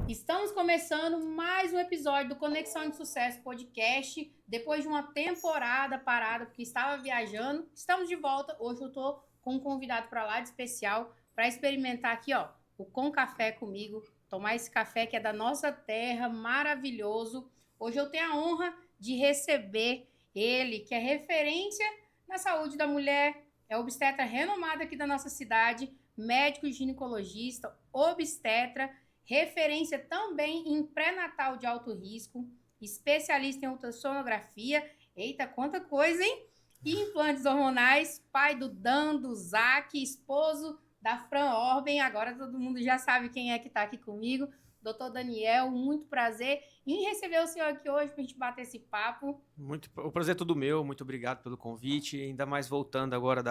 Estamos começando mais um episódio do Conexão de Sucesso Podcast. Depois de uma temporada parada, porque estava viajando, estamos de volta. Hoje eu estou com um convidado para lá de especial para experimentar aqui, ó, o Com Café comigo. Tomar esse café que é da nossa terra, maravilhoso. Hoje eu tenho a honra de receber ele, que é referência na saúde da mulher, é obstetra renomado aqui da nossa cidade, médico ginecologista, obstetra, referência também em pré-natal de alto risco, especialista em ultrassonografia, eita, quanta coisa, hein? E implantes hormonais, pai do Dan, do Zac, esposo da Fran Orben, agora todo mundo já sabe quem é que está aqui comigo, doutor Daniel, muito prazer em receber o senhor aqui hoje para a gente bater esse papo. O prazer é todo meu, muito obrigado pelo convite, ainda mais voltando agora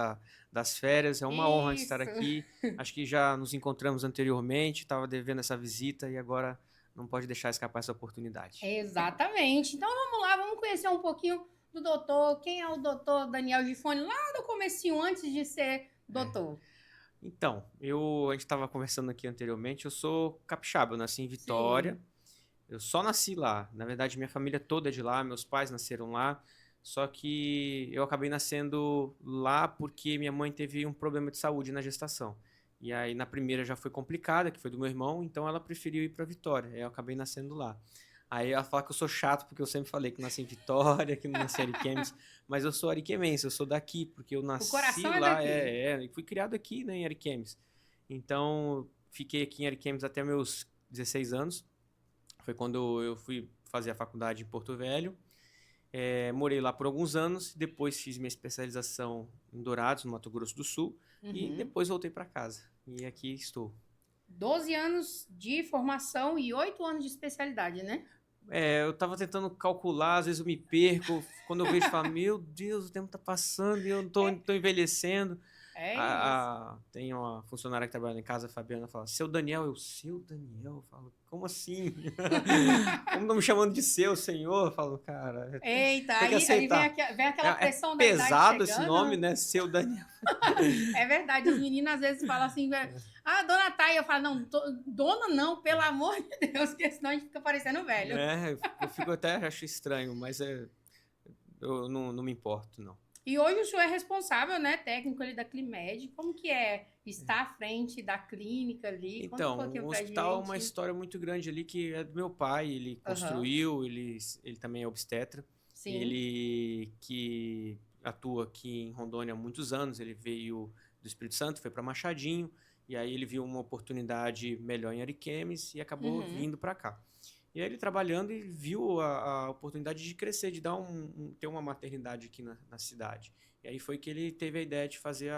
das férias, é uma honra estar Isso. aqui, acho que já nos encontramos anteriormente, estava devendo essa visita e agora não pode deixar escapar essa oportunidade. Exatamente, então vamos lá, vamos conhecer um pouquinho do doutor, quem é o doutor Daniel Gifone, lá do comecinho, antes de ser doutor. Então, a gente estava conversando aqui anteriormente, eu sou capixaba, eu nasci em Vitória, Sim. eu só nasci lá, na verdade minha família toda é de lá, meus pais nasceram lá, só que eu acabei nascendo lá porque minha mãe teve um problema de saúde na gestação. E aí na primeira já foi complicada, que foi do meu irmão, então ela preferiu ir para Vitória, aí eu acabei nascendo lá. Aí ela fala que eu sou chato, porque eu sempre falei que nasci em Vitória, que não nasci em Ariquemes, mas eu sou ariquemense, eu sou daqui, porque eu O nasci coração é lá, daqui. e fui criado aqui, né, em Ariquemes. Então, fiquei aqui em Ariquemes até meus 16 anos, foi quando eu fui fazer a faculdade em Porto Velho. Morei lá por alguns anos, depois fiz minha especialização em Dourados, no Mato Grosso do Sul, e Uhum. depois voltei para casa. E aqui estou. 12 anos de formação e 8 anos de especialidade, né? Eu estava tentando calcular, às vezes eu me perco, quando eu vejo, falo, meu Deus, o tempo está passando e eu não tô envelhecendo. É isso. Tem uma funcionária que trabalha em casa, a Fabiana, fala, seu Daniel, seu Daniel? Eu falo, como assim? Como estão me chamando de seu, senhor? Eu falo, cara, Eita, tem que aí vem, aceitar. vem aquela É pressão da idade pesado esse nome, chegando. né? Seu Daniel. É verdade, os meninos às vezes falam assim, dona Thay, eu falo, não, dona não, pelo amor de Deus, porque senão a gente fica parecendo velho. Eu fico até, acho estranho, mas eu não me importo, não. E hoje o senhor é responsável, né, técnico ali da Climed, como que é estar à frente da clínica ali? Conta um Então, pouquinho o pra hospital é uma gente. história muito grande ali que é do meu pai, ele Aham, construiu, ele também é obstetra, sim. ele que atua aqui em Rondônia há muitos anos, ele veio do Espírito Santo, foi para Machadinho, e aí ele viu uma oportunidade melhor em Ariquemes e acabou Uhum. vindo para cá. E aí ele trabalhando e viu a oportunidade de crescer, de dar ter uma maternidade aqui na cidade. E aí foi que ele teve a ideia de fazer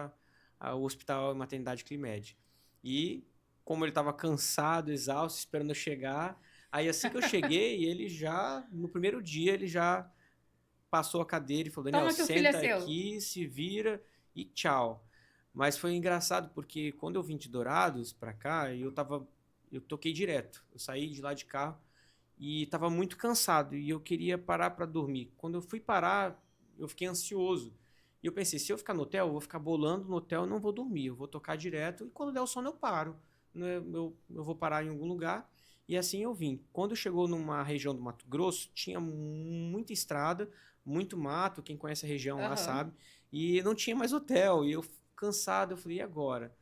o Hospital Maternidade Climed. E como ele estava cansado, exausto, esperando eu chegar, aí assim que eu cheguei, ele já, no primeiro dia, ele já passou a cadeira e falou, Daniel, Toma que o filho é senta seu. aqui, se vira e tchau. Mas foi engraçado porque quando eu vim de Dourados para cá, eu toquei direto. Eu saí de lá de carro e estava muito cansado e eu queria parar para dormir. Quando eu fui parar, eu fiquei ansioso. E eu pensei, se eu ficar no hotel, eu vou ficar bolando no hotel, eu não vou dormir, eu vou tocar direto e quando der o sono eu paro. Né? Eu vou parar em algum lugar e assim eu vim. Quando chegou numa região do Mato Grosso, tinha muita estrada, muito mato, quem conhece a região lá Aham. sabe, e não tinha mais hotel. E eu cansado, eu falei, e agora?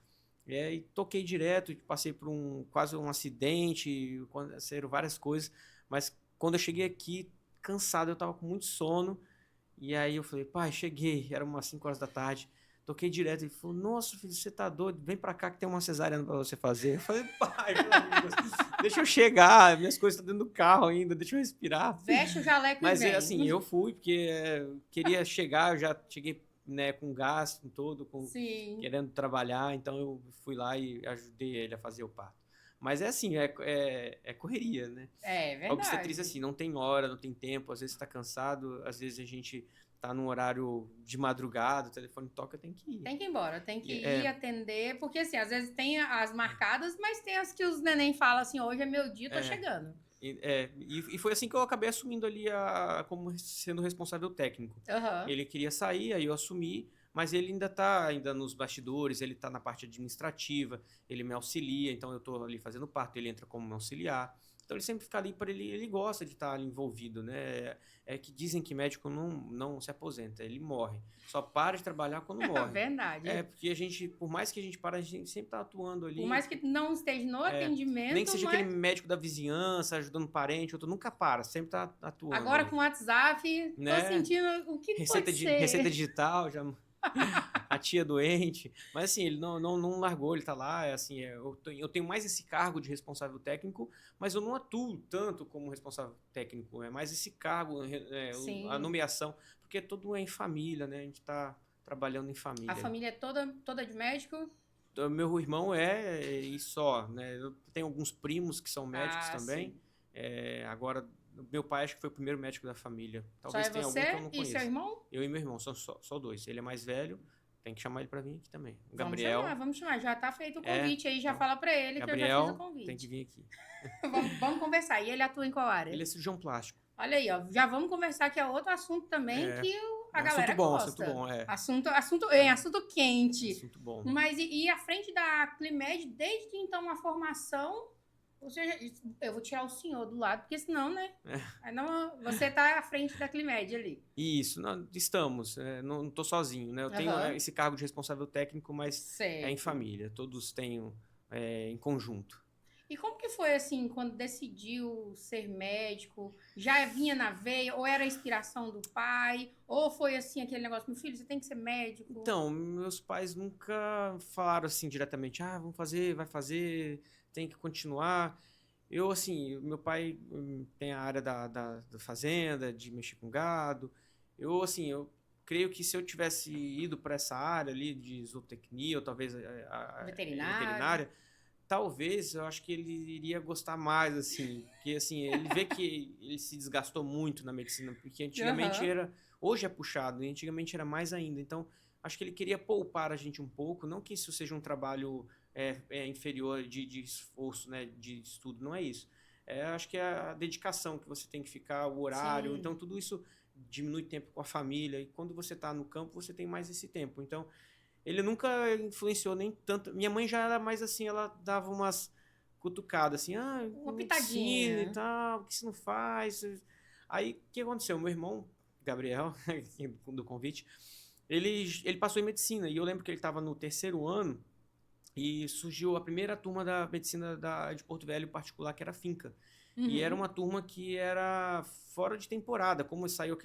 E toquei direto, passei por quase um acidente, aconteceram várias coisas, mas quando eu cheguei aqui, cansado, eu tava com muito sono, e aí eu falei, pai, cheguei, era umas 5 horas da tarde, toquei direto, ele falou, nossa, filho, você tá doido, vem pra cá que tem uma cesariana pra você fazer. Eu falei, pai, pelo amor de Deus, deixa eu chegar, minhas coisas estão dentro do carro ainda, deixa eu respirar. Veste o jaleco e Mas assim, vem. eu fui, porque queria chegar, eu já cheguei, né, com gás, com todo, Sim, querendo trabalhar, então eu fui lá e ajudei ele a fazer o parto. Mas é assim, é correria, né? é A obstetrícia, verdade. assim, não tem hora, não tem tempo, às vezes está cansado, às vezes a gente tá num horário de madrugada, o telefone toca, tem que ir. Tem que ir embora, tem que E, ir atender, porque assim, às vezes tem as marcadas, mas tem as que os neném falam assim, hoje é meu dia, tô é, chegando. e foi assim que eu acabei assumindo ali como sendo responsável técnico. Aham. Ele queria sair, aí eu assumi, mas ele ainda está ainda nos bastidores, ele está na parte administrativa, ele me auxilia, então eu estou ali fazendo parto, ele entra como me auxiliar. Então ele sempre fica ali para ele gosta de estar ali envolvido, né? É que dizem que médico não se aposenta, ele morre. Só para de trabalhar quando morre. Verdade. Porque a gente, por mais que a gente pare, a gente sempre tá atuando ali. Por mais que não esteja no atendimento, nem que seja aquele médico da vizinhança, ajudando um parente, outro nunca para, sempre tá atuando. Agora com o WhatsApp, né? Tô sentindo o que pode ser. Receita digital, já a tia doente. Mas assim, ele não largou, ele tá lá. Assim, eu tenho mais esse cargo de responsável técnico, mas eu não atuo tanto como responsável técnico. É mais esse cargo, a nomeação, porque tudo é em família, né? A gente tá trabalhando em família. A família é toda de médico? Meu irmão e só, né? Eu tenho alguns primos que são médicos também. Agora, meu pai acho que foi o primeiro médico da família. Talvez tenha algum que eu não conheço. E seu irmão? Eu e meu irmão, só dois. Ele é mais velho, tem que chamar ele pra vir aqui também. O Gabriel. Vamos chamar. Já tá feito o convite aí, já fala pra ele Gabriel, que eu já fiz o convite. Tem que vir aqui. vamos conversar. E ele atua em qual área? Ele é cirurgião plástico. Olha aí, ó. Já vamos conversar que é outro assunto também que a galera gosta. Assunto quente. Assunto bom. Mas e à frente da Climed, desde então a formação, ou seja, eu vou tirar o senhor do lado, porque senão, né? Você tá à frente da Climed ali. Isso, estamos. Não tô sozinho, né? Eu tenho esse cargo de responsável técnico, mas é em família. Todos têm em conjunto. E como que foi, assim, quando decidiu ser médico? Já vinha na veia? Ou era a inspiração do pai? Ou foi, assim, aquele negócio, meu filho, você tem que ser médico? Então, meus pais nunca falaram, assim, diretamente, vai fazer, tem que continuar. Eu, assim, meu pai tem a área da fazenda, de mexer com gado. Eu creio que se eu tivesse ido para essa área ali de zootecnia, ou talvez a veterinária, talvez eu acho que ele iria gostar mais, assim, porque assim, ele vê que ele se desgastou muito na medicina, porque antigamente hoje é puxado, e antigamente era mais ainda, então acho que ele queria poupar a gente um pouco, não que isso seja um trabalho inferior de esforço, né, de estudo, não é isso. Acho que é a dedicação que você tem que ficar, o horário, então tudo isso diminui tempo com a família, e quando você está no campo, você tem mais esse tempo, então ele nunca influenciou nem tanto. Minha mãe já era mais assim, ela dava umas cutucadas, assim, uma pitadinha e tal, o que você não faz? Aí, o que aconteceu? Meu irmão, Gabriel, do convite, ele passou em medicina, e eu lembro que ele estava no 3º ano, e surgiu a primeira turma da medicina de Porto Velho particular, que era a Finca. E era uma turma que era fora de temporada, como saiu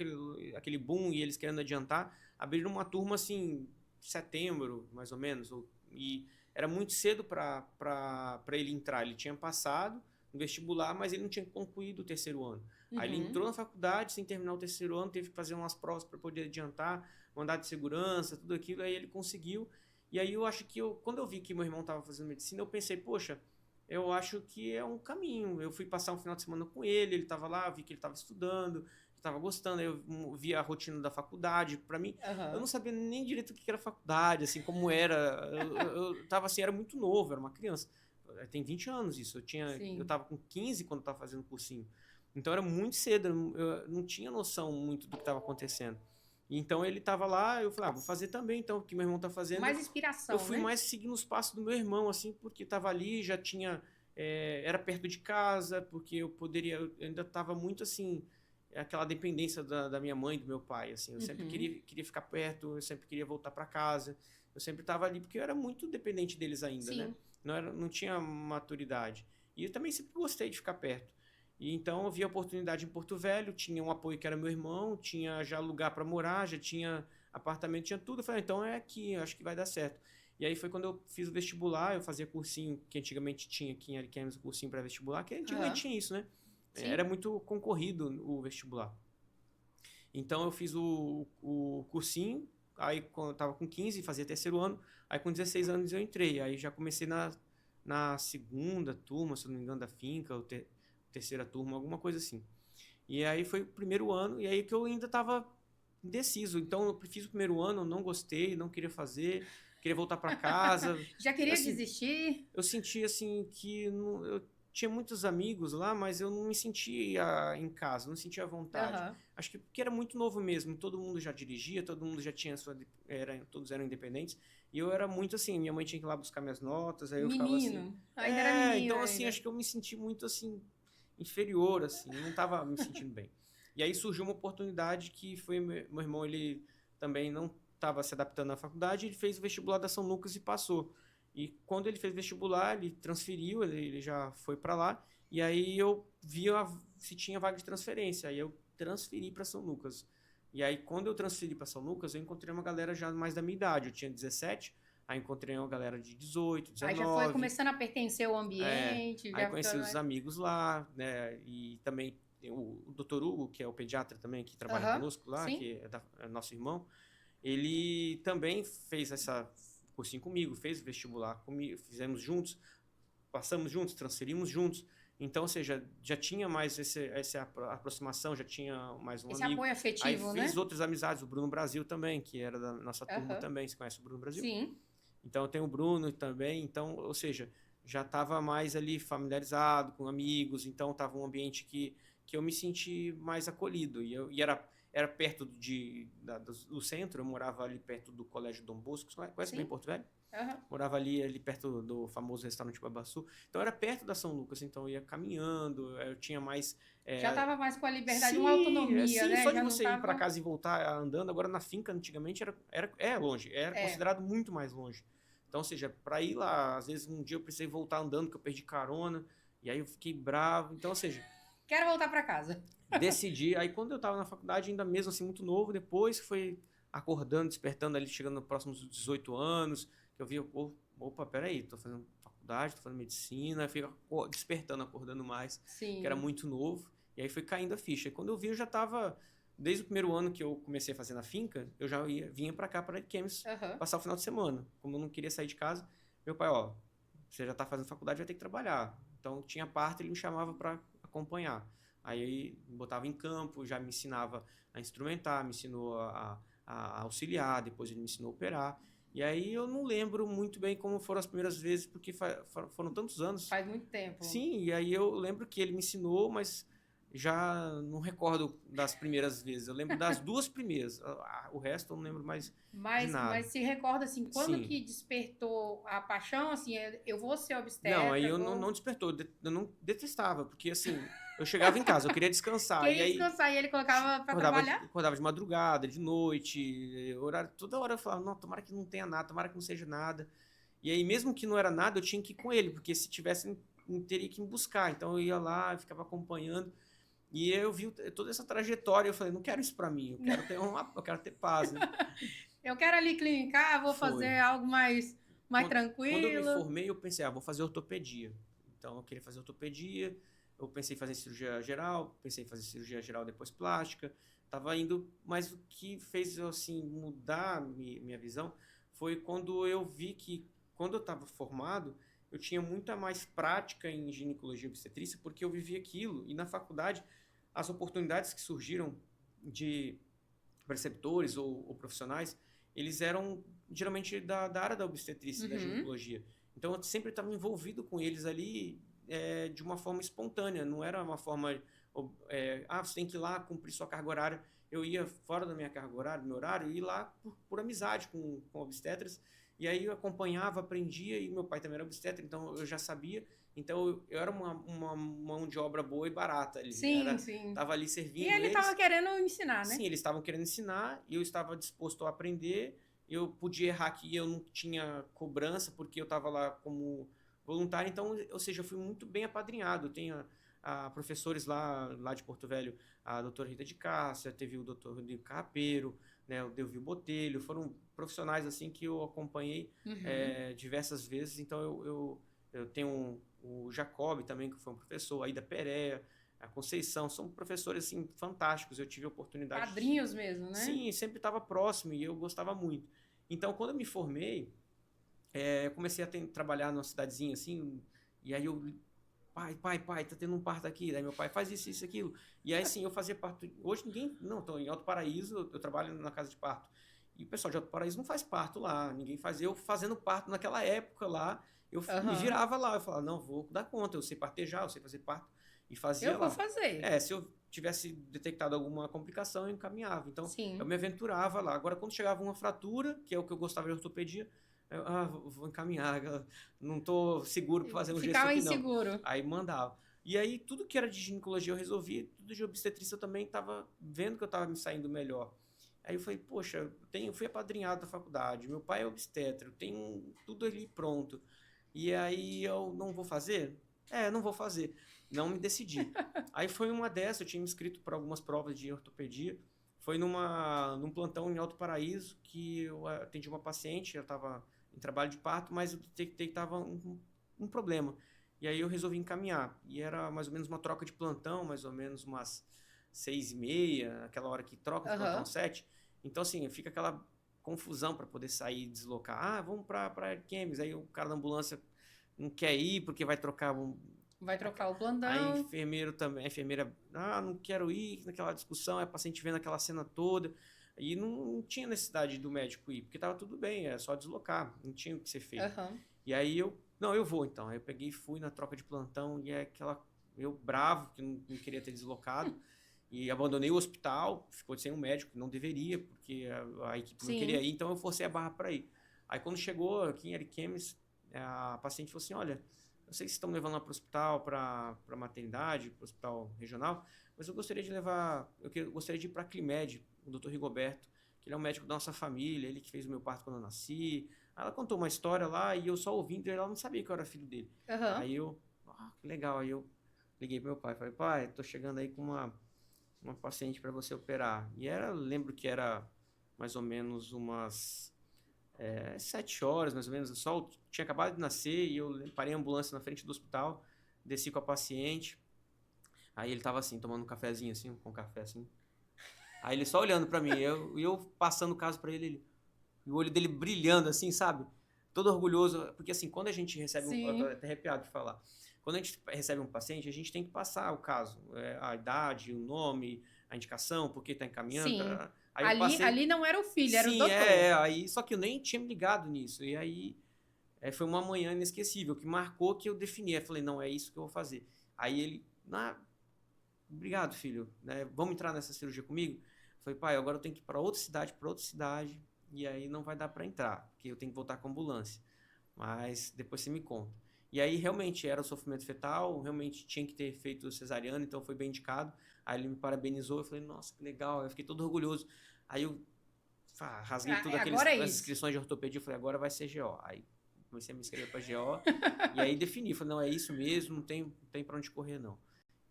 aquele boom e eles querendo adiantar, abriram uma turma assim, setembro, mais ou menos, e era muito cedo para ele entrar. Ele tinha passado no vestibular, mas ele não tinha concluído o 3º ano. Aí ele entrou na faculdade sem terminar o 3º ano, teve que fazer umas provas para poder adiantar, mandado de segurança, tudo aquilo, aí ele conseguiu. E aí eu acho que quando eu vi que meu irmão estava fazendo medicina, eu pensei, poxa, eu acho que é um caminho. Eu fui passar um final de semana com ele estava lá, vi que ele estava estudando, estava gostando, aí eu vi a rotina da faculdade. Para mim, eu não sabia nem direito o que era faculdade, assim, como era. Eu tava assim, era muito novo, era uma criança. Tem 20 anos isso. Eu tava com 15 quando eu tava fazendo cursinho. Então era muito cedo, eu não tinha noção muito do que estava acontecendo. Então ele tava lá, eu falei, vou fazer também, então, o que meu irmão tá fazendo. Mais inspiração, eu fui mais seguindo os passos do meu irmão, assim, porque tava ali, já tinha, era perto de casa, porque eu ainda tava muito assim, aquela dependência da minha mãe, do meu pai, assim, eu sempre queria ficar perto, eu sempre queria voltar para casa, eu sempre tava ali, porque eu era muito dependente deles ainda, né? Não tinha maturidade. E eu também sempre gostei de ficar perto. E então eu vi a oportunidade em Porto Velho, tinha um apoio que era meu irmão, tinha já lugar para morar, já tinha apartamento, tinha tudo. Eu falei, então é aqui, acho que vai dar certo. E aí foi quando eu fiz o vestibular, eu fazia cursinho que antigamente tinha aqui em Ariquemes, o cursinho pré-vestibular, que antigamente tinha isso, né? Era muito concorrido o vestibular. Então eu fiz o cursinho, aí quando eu tava com 15, fazia 3º ano, aí com 16 anos eu entrei, aí já comecei na 2ª turma, se eu não me engano, da Finca, 3ª turma, alguma coisa assim. E aí foi o 1º ano, e aí que eu ainda estava indeciso. Então eu fiz o 1º ano, não gostei, não queria fazer, queria voltar para casa. Já queria desistir? Eu senti assim que eu tinha muitos amigos lá, mas eu não me sentia em casa, não sentia à vontade. Acho que porque era muito novo mesmo, todo mundo já dirigia, todo mundo já tinha todos eram independentes. E eu era muito assim, minha mãe tinha que ir lá buscar minhas notas, aí eu ficava assim. Ainda era menino. Então assim, acho que eu me senti muito assim. inferior, assim, não estava me sentindo bem. E aí surgiu uma oportunidade que foi meu irmão, ele também não estava se adaptando à faculdade, ele fez o vestibular da São Lucas e passou. E quando ele fez vestibular, ele transferiu, ele já foi para lá, e aí eu via se tinha vaga de transferência, aí eu transferi para São Lucas. E aí quando eu transferi para São Lucas, eu encontrei uma galera já mais da minha idade, eu tinha 17, aí encontrei uma galera de 18, 19. Aí já foi começando a pertencer ao ambiente. Aí já conheci os mais... amigos lá, né, e também o Dr. Hugo, que é o pediatra também, que trabalha conosco lá, sim. que é nosso irmão, ele também fez essa cursinho comigo, fez o vestibular comigo, fizemos juntos, passamos juntos, transferimos juntos. Então, ou seja, já tinha mais essa aproximação, já tinha mais um esse amigo. Apoio afetivo, aí fiz outras amizades, o Bruno Brasil também, que era da nossa turma também. Você conhece o Bruno Brasil? Sim. Então, tem o Bruno também. Então, ou seja, já estava mais ali familiarizado com amigos. Então, estava um ambiente que eu me senti mais acolhido. E era perto do centro, eu morava ali perto do Colégio Dom Bosco. Conhece bem Porto Velho? Morava ali perto do famoso restaurante Babaçu. Então era perto da São Lucas, então eu ia caminhando, eu tinha mais... Já estava mais com a liberdade, sim, uma autonomia, né? Só de já você tava... ir para casa e voltar andando. Agora na finca, antigamente, era longe, era considerado muito mais longe. Então, ou seja, para ir lá, às vezes um dia eu precisei voltar andando, porque eu perdi carona, e aí eu fiquei bravo. Então, ou seja... Quero voltar para casa. Decidi, aí quando eu estava na faculdade, ainda mesmo assim muito novo, depois foi acordando, despertando ali, chegando nos próximos 18 anos, que eu vi, opa, peraí, tô fazendo faculdade, tô fazendo medicina, fico despertando, acordando mais, Sim. que era muito novo, e aí foi caindo a ficha. E quando eu vi, eu já estava, desde o primeiro ano que eu comecei a fazer na finca, eu já vinha para cá, para Ariquemes, passar o final de semana. Como eu não queria sair de casa, meu pai, você já está fazendo faculdade, vai ter que trabalhar. Então tinha parte, ele me chamava para acompanhar. Aí me botava em campo, já me ensinava a instrumentar, me ensinou a auxiliar, depois ele me ensinou a operar. E aí eu não lembro muito bem como foram as primeiras vezes, porque foram tantos anos. Faz muito tempo. Sim, e aí eu lembro que ele me ensinou, mas já não recordo das primeiras vezes. Eu lembro das 2 primeiras. O resto eu não lembro mais de nada. Mas se recorda, assim, quando que despertou a paixão, assim, eu vou ser obstetra? Não, aí não despertou. Eu não detestava, porque assim... Eu chegava em casa, eu queria descansar. Descansar, e ele colocava pra trabalhar? Acordava de madrugada, de noite, horário, toda hora eu falava, não, tomara que não tenha nada, tomara que não seja nada. E aí, mesmo que não era nada, eu tinha que ir com ele, porque se tivesse, eu teria que me buscar. Então eu ia lá, ficava acompanhando. E eu vi toda essa trajetória, eu falei, não quero isso pra mim, eu quero ter paz, né? Eu quero ali clinicar, vou fazer algo mais tranquilo. Quando eu me formei, eu pensei, vou fazer ortopedia. Então eu queria fazer ortopedia. Eu pensei em fazer cirurgia geral, depois plástica, estava indo, mas o que fez assim mudar minha visão foi quando eu vi que, quando eu estava formado, eu tinha muita mais prática em ginecologia e obstetrícia, porque eu vivia aquilo, e na faculdade, as oportunidades que surgiram de preceptores ou profissionais, eles eram geralmente da área da obstetrícia e da ginecologia. Então eu sempre estava envolvido com eles ali, de uma forma espontânea, não era uma forma, você tem que ir lá cumprir sua carga horária. Eu ia fora da minha carga horária, do meu horário, e ir lá por amizade com obstetras, e aí eu acompanhava, aprendia, e meu pai também era obstetra, então eu já sabia, então eu era uma mão de obra boa e barata ali. Sim. Tava ali servindo. E ele estava querendo ensinar, né? Sim, eles estavam querendo ensinar, e eu estava disposto a aprender. Eu podia errar que eu não tinha cobrança, porque eu estava lá como voluntário, então, ou seja, eu fui muito bem apadrinhado. Eu tenho professores lá de Porto Velho, a doutora Rita de Cássia, teve o doutor Rodrigo Carrapeiro, né, o Delvio Botelho, foram profissionais assim que eu acompanhei diversas vezes. Então eu tenho o Jacob também, que foi um professor, a Ida Pereira, a Conceição, são professores assim fantásticos. Eu tive a oportunidade... Padrinhos mesmo, né? Sim, sempre estava próximo e eu gostava muito. Então, quando eu me formei, eu comecei a trabalhar numa cidadezinha assim, e aí eu, pai, tá tendo um parto aqui, daí meu pai faz isso, aquilo, e aí assim, eu fazia parto, hoje tô em Alto Paraíso, eu trabalho na casa de parto, e o pessoal de Alto Paraíso não faz parto lá, ninguém faz, eu fazendo parto naquela época lá, eu me virava lá, eu falava, não, vou dar conta, eu sei partejar, eu sei fazer parto, e fazia lá. Eu vou fazer. Se eu tivesse detectado alguma complicação, eu encaminhava, então Sim. eu me aventurava lá. Agora, quando chegava uma fratura, que é o que eu gostava de ortopedia, vou encaminhar, não estou seguro para fazer um gesto aqui, não. Ficava inseguro. Aí mandava. E aí, tudo que era de ginecologia eu resolvi, tudo de obstetrícia eu também estava vendo que eu estava me saindo melhor. Aí eu falei, poxa, eu fui apadrinhado da faculdade, meu pai é obstetra, eu tenho tudo ali pronto. E aí eu não vou fazer? Não vou fazer. Não me decidi. Aí foi uma dessas, eu tinha me inscrito para algumas provas de ortopedia. Foi num plantão em Alto Paraíso que eu atendi uma paciente, eu estava em trabalho de parto, mas eu detectei que estava um problema. E aí eu resolvi encaminhar. E era mais ou menos uma troca de plantão, mais ou menos umas 6h30, aquela hora que troca de plantão 7. Então, assim, fica aquela confusão para poder sair e deslocar. Ah, vamos para Arquemes. Aí o cara da ambulância não quer ir porque vai trocar Vai trocar o plantão. A enfermeira, não quero ir, naquela discussão, a paciente vendo aquela cena toda. E não tinha necessidade do médico ir, porque estava tudo bem, é só deslocar, não tinha o que ser feito. E aí eu vou então. Aí eu peguei e fui na troca de plantão, e eu bravo, que não queria ter deslocado, e abandonei o hospital, ficou sem um médico, não deveria, porque a equipe não queria ir, então eu forcei a barra para ir. Aí quando chegou aqui em Ariquemes, a paciente falou assim, olha, eu sei que vocês estão levando lá para o hospital, para a maternidade, para o hospital regional, mas eu gostaria de ir para a Climed, o Dr. Rigoberto, que ele é um médico da nossa família, ele que fez o meu parto quando eu nasci. Aí ela contou uma história lá e eu só ouvindo, ela não sabia que eu era filho dele. Aí eu, que legal, aí eu liguei pro meu pai, falei, pai, tô chegando aí com uma paciente para você operar. E lembro que era mais ou menos umas 7 horas, mais ou menos, o sol tinha acabado de nascer e eu parei a ambulância na frente do hospital, desci com a paciente, aí ele tava assim, tomando um cafezinho assim, com um café assim, aí ele só olhando para mim, eu passando o caso para ele, o olho dele brilhando assim, sabe? Todo orgulhoso, porque assim, quando a gente recebe eu tô até arrepiado de falar, quando a gente recebe um paciente, a gente tem que passar o caso, a idade, o nome, a indicação, por que está encaminhando. Sim. Aí ali não era o filho, era o doutor. Aí, só que eu nem tinha me ligado nisso. E aí foi uma manhã inesquecível, que marcou que eu defini. Eu falei, não, é isso que eu vou fazer. Aí ele, obrigado, filho, né? Vamos entrar nessa cirurgia comigo? Eu falei, pai, agora eu tenho que ir para outra cidade, e aí não vai dar para entrar, porque eu tenho que voltar com a ambulância. Mas depois você me conta. E aí realmente era o sofrimento fetal, realmente tinha que ter feito cesariana, então foi bem indicado. Aí ele me parabenizou, eu falei, nossa, que legal, eu fiquei todo orgulhoso. Aí eu rasguei tudo as inscrições de ortopedia, eu falei, agora vai ser GO. Aí comecei a me inscrever para GO, e aí defini, falei, não, é isso mesmo, não tem para onde correr, não.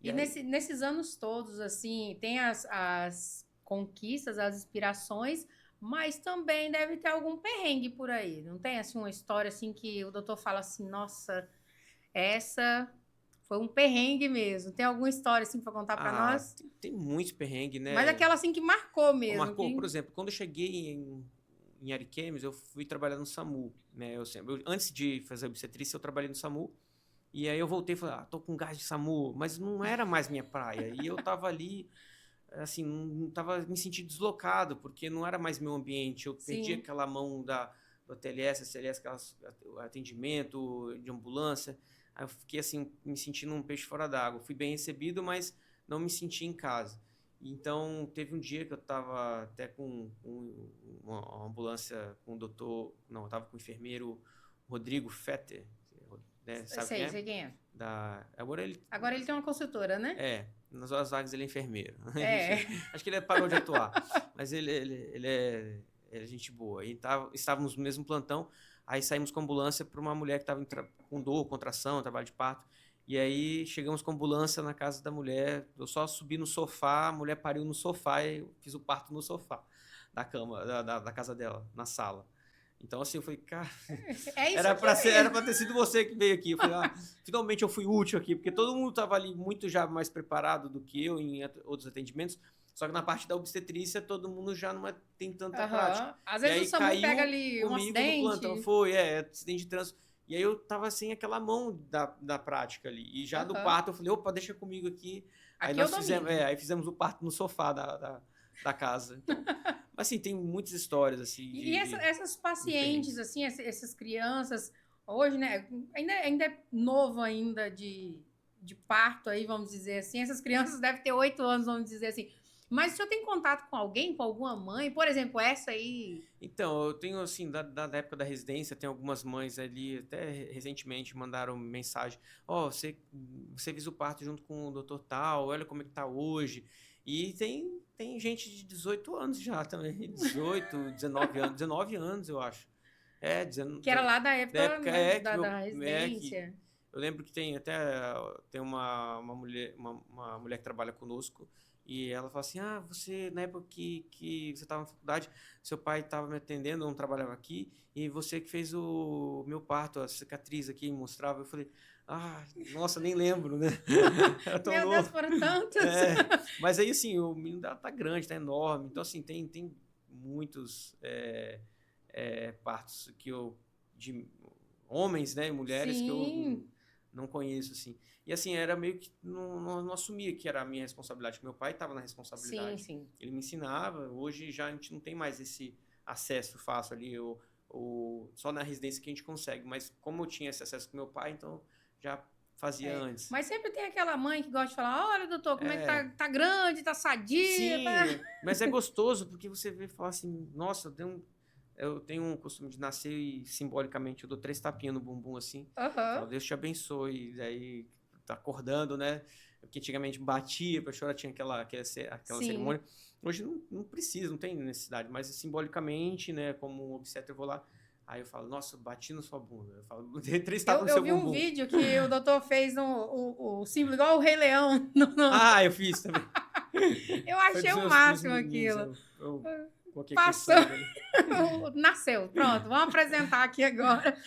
E aí, nesses anos todos, assim, tem as conquistas, as inspirações, mas também deve ter algum perrengue por aí. Não tem, assim, uma história, assim, que o doutor fala assim, nossa, essa foi um perrengue mesmo. Tem alguma história, assim, para contar para nós? Tem muitos perrengues, né? Mas aquela, assim, que marcou mesmo. Marcou, por exemplo, quando eu cheguei em Ariquemes, eu fui trabalhar no SAMU, né? Antes de fazer obstetrícia, eu trabalhei no SAMU. E aí eu voltei e falei, tô com gás de SAMU. Mas não era mais minha praia. E eu tava ali, assim, não tava me sentindo deslocado, porque não era mais meu ambiente. Eu perdi aquela mão do TLS, CLS, atendimento de ambulância. Aí eu fiquei, assim, me sentindo um peixe fora d'água. Fui bem recebido, mas não me senti em casa. Então, teve um dia que eu estava até com uma ambulância com o doutor... Não, eu estava com o enfermeiro Rodrigo Fetter. Né? Sabe sei quem é. Agora ele tem uma consultora, né? Nas horas vagas ele é enfermeiro. Acho que ele parou de atuar. Mas ele é gente boa. E estávamos no mesmo plantão, aí saímos com a ambulância para uma mulher que estava com dor, contração, trabalho de parto. E aí chegamos com a ambulância na casa da mulher, eu só subi no sofá, a mulher pariu no sofá e eu fiz o parto no sofá da cama, da casa dela, na sala. Então, assim, eu falei, cara, era pra ter sido você que veio aqui. Eu falei, finalmente eu fui útil aqui, porque todo mundo estava ali muito já mais preparado do que eu em outros atendimentos. Só que na parte da obstetrícia, todo mundo já não tem tanta prática. Às vezes o SAMU pega ali um acidente. No plantão, acidente de trânsito. E aí eu tava sem aquela mão da prática ali. E já do parto eu falei, opa, deixa comigo aqui. Aí nós fizemos o parto no sofá da casa. Então, assim, tem muitas histórias, assim. E essas pacientes, assim, essas crianças, hoje, né, ainda é novo ainda de parto aí, vamos dizer assim. Essas crianças devem ter 8 anos, vamos dizer assim. Mas o senhor tem contato com alguém, com alguma mãe? Por exemplo, essa aí... Então, eu tenho, assim, da época da residência, tem algumas mães ali, até recentemente mandaram mensagem, você fez o parto junto com o doutor tal, olha como é que tá hoje. E tem gente de 18 anos já também, 18, 19 anos, 19 anos, eu acho. Que era lá da Da época, época né, que da que residência. eu lembro que tem uma mulher que trabalha conosco e ela fala assim, você, na época que você estava na faculdade, seu pai estava me atendendo, eu não trabalhava aqui, e você que fez o meu parto, a cicatriz aqui, mostrava. Eu falei, nossa, nem lembro, né? Era tão Meu Deus, novo. foram tantos. Mas aí, assim, o menino dela tá grande, tá enorme. Então, assim, tem muitos partos de homens, né, e mulheres que eu Sim, não conheço, assim. E, assim, era meio que não assumia que era a minha responsabilidade, que meu pai estava na sim, responsabilidade. sim. Ele me ensinava. Hoje já a gente não tem mais esse acesso fácil ali, só na residência que a gente consegue. Mas como eu tinha esse acesso com meu pai, então já fazia É. antes. Mas sempre tem aquela mãe que gosta de falar, olha, doutor, como é que É, tá grande, tá sadia, tá... sim, mas é gostoso porque você vê e fala assim, nossa, eu tenho um costume de nascer e simbolicamente eu dou 3 tapinhas no bumbum assim, Aham. falo, Deus te abençoe, e daí tá acordando, né? Porque antigamente batia pra chorar, tinha aquela Sim. cerimônia. Hoje não precisa, não tem necessidade, mas simbolicamente, né, como obstetra eu vou lá, aí eu falo, nossa, eu bati na sua bunda. Eu falo, dei 3 tapas no Eu seu vi um bumbum. vídeo que o doutor fez o símbolo igual o Rei Leão. Eu fiz também. Eu Foi achei dos o meus máximo menininhos, aquilo. eu coloquei aquele Passou, sangue ali. nasceu. Pronto, vamos apresentar aqui agora.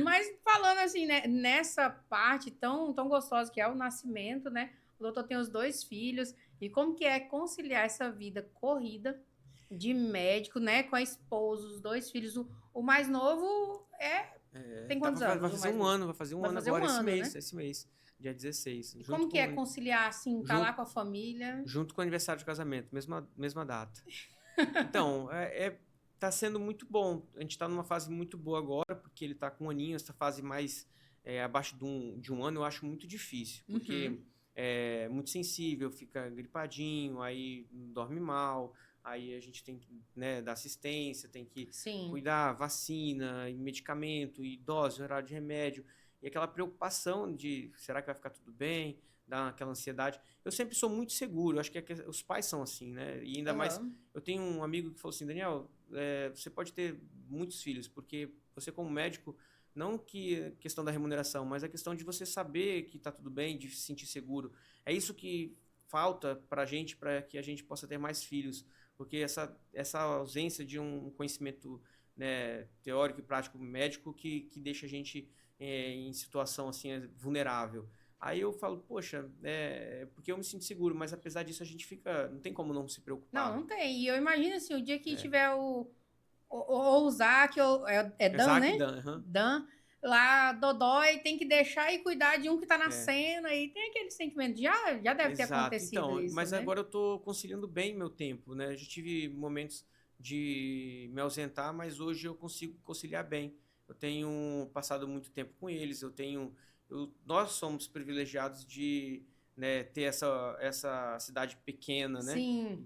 Mas falando assim, né, nessa parte tão gostosa que é o nascimento, né? O doutor tem os 2 filhos. E como que é conciliar essa vida corrida de médico, né? Com a esposa, os 2 filhos. O mais novo tem quantos Vai anos? O fazer mais um novo? ano, vai fazer um Vai ano fazer agora, um ano, né? esse mês, dia 16, E como que é conciliar, assim, tá lá junto, com a família? junto com o aniversário de casamento, mesma data. Então, tá sendo muito bom. A gente tá numa fase muito boa agora, porque ele tá com um aninho, essa fase mais abaixo de um ano eu acho muito difícil, porque Uhum. é muito sensível, fica gripadinho, aí dorme mal, aí a gente tem que, né, dar assistência, tem que Sim. cuidar, vacina, e medicamento, e dose, horário de remédio, e aquela preocupação de será que vai ficar tudo bem, dá aquela ansiedade. Eu sempre sou muito seguro, acho que os pais são assim, né? E ainda mais, Aham. eu tenho um amigo que falou assim, Daniel, você pode ter muitos filhos, porque você como médico, não que questão da remuneração, mas a questão de você saber que está tudo bem, de se sentir seguro. É isso que falta para a gente, para que a gente possa ter mais filhos, porque essa ausência de um conhecimento, né, teórico e prático médico que deixa a gente em situação assim vulnerável. Aí eu falo, poxa, porque eu me sinto seguro, mas apesar disso a gente fica, não tem como não se Não, preocupar, né? não tem. E eu imagino assim, o dia que É, tiver o Zac, é Dan, Isaac né? Dan, aham. Dan, lá, Dodói, tem que deixar e cuidar de um que tá É, nascendo, aí tem aquele sentimento, já deve ter exato. acontecido Então, isso, mas né? agora eu tô conciliando bem meu tempo, né? Eu já tive momentos de me ausentar, mas hoje eu consigo conciliar bem. Eu tenho passado muito tempo com eles, nós somos privilegiados de, né, ter essa cidade pequena, né? Sim,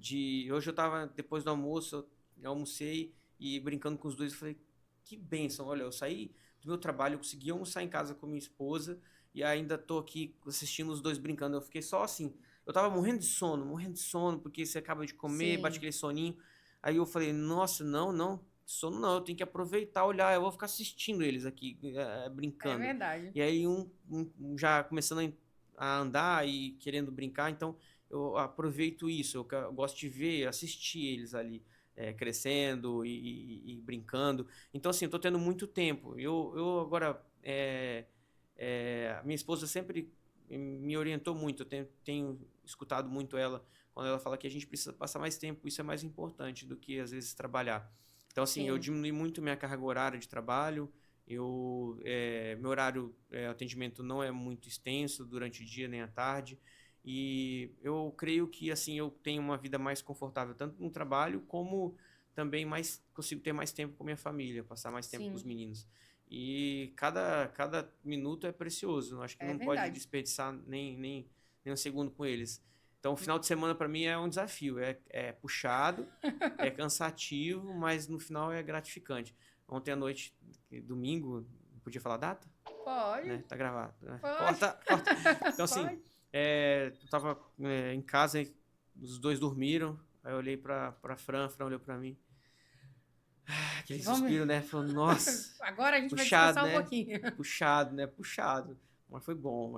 Hoje eu tava, depois do almoço, eu almocei e brincando com os dois, eu falei, que bênção, olha, eu saí do meu trabalho, eu consegui almoçar em casa com minha esposa, e ainda tô aqui assistindo os dois brincando. Eu fiquei só assim. Eu tava morrendo de sono, porque você acaba de comer, bate sim, aquele soninho. Aí eu falei, nossa, não, sono não, eu tenho que aproveitar, olhar, eu vou ficar assistindo eles aqui, é brincando. verdade. E aí um já começando a andar e querendo brincar, então eu aproveito isso, eu gosto de ver, assistir eles ali. Crescendo e brincando. Então, assim, eu tô tendo muito tempo. Eu agora a minha esposa sempre me orientou muito, eu tenho escutado muito ela quando ela fala que a gente precisa passar mais tempo, isso é mais importante do que às vezes trabalhar. Então, assim, eu Sim, diminui muito minha carga horária de trabalho, meu horário atendimento não é muito extenso durante o dia nem à tarde, e eu creio que assim eu tenho uma vida mais confortável tanto no trabalho como também consigo ter mais tempo com minha família, passar mais tempo com os sim, meninos. E cada minuto é precioso. Eu acho que é não pode verdade. desperdiçar nem um segundo com eles. Então, o final de semana para mim é um desafio. É puxado, é cansativo, mas no final é gratificante. Ontem à noite, domingo, podia falar a data? Pode. Né? Tá gravado. Né? Pode. Corta. Então, assim, eu tava em casa, os dois dormiram. Aí eu olhei pra Fran olhou pra mim. Aquele suspiro, né? Falou, nossa. Agora a gente puxado, vai descansar né? um pouquinho. Puxado, né? Puxado. Mas foi bom.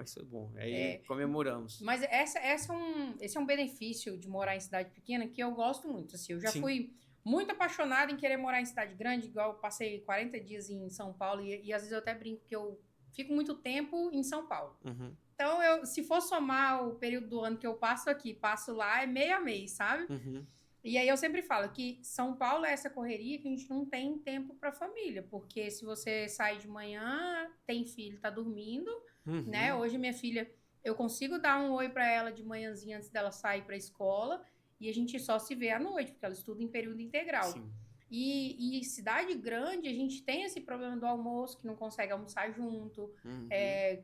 Aí comemoramos. Mas esse é um benefício de morar em cidade pequena que eu gosto muito. Assim, eu já fui muito apaixonada em querer morar em cidade grande, igual eu passei 40 dias em São Paulo e às vezes eu até brinco que eu fico muito tempo em São Paulo. Uhum. Então, se for somar o período do ano que eu passo aqui, passo lá, é meio a mês, sabe? Uhum. E aí eu sempre falo que São Paulo é essa correria que a gente não tem tempo para família, porque se você sai de manhã, tem filho, tá dormindo, né? Hoje minha filha, eu consigo dar um oi para ela de manhãzinha antes dela sair para a escola e a gente só se vê à noite, porque ela estuda em período integral. Sim. E cidade grande, a gente tem esse problema do almoço, que não consegue almoçar junto.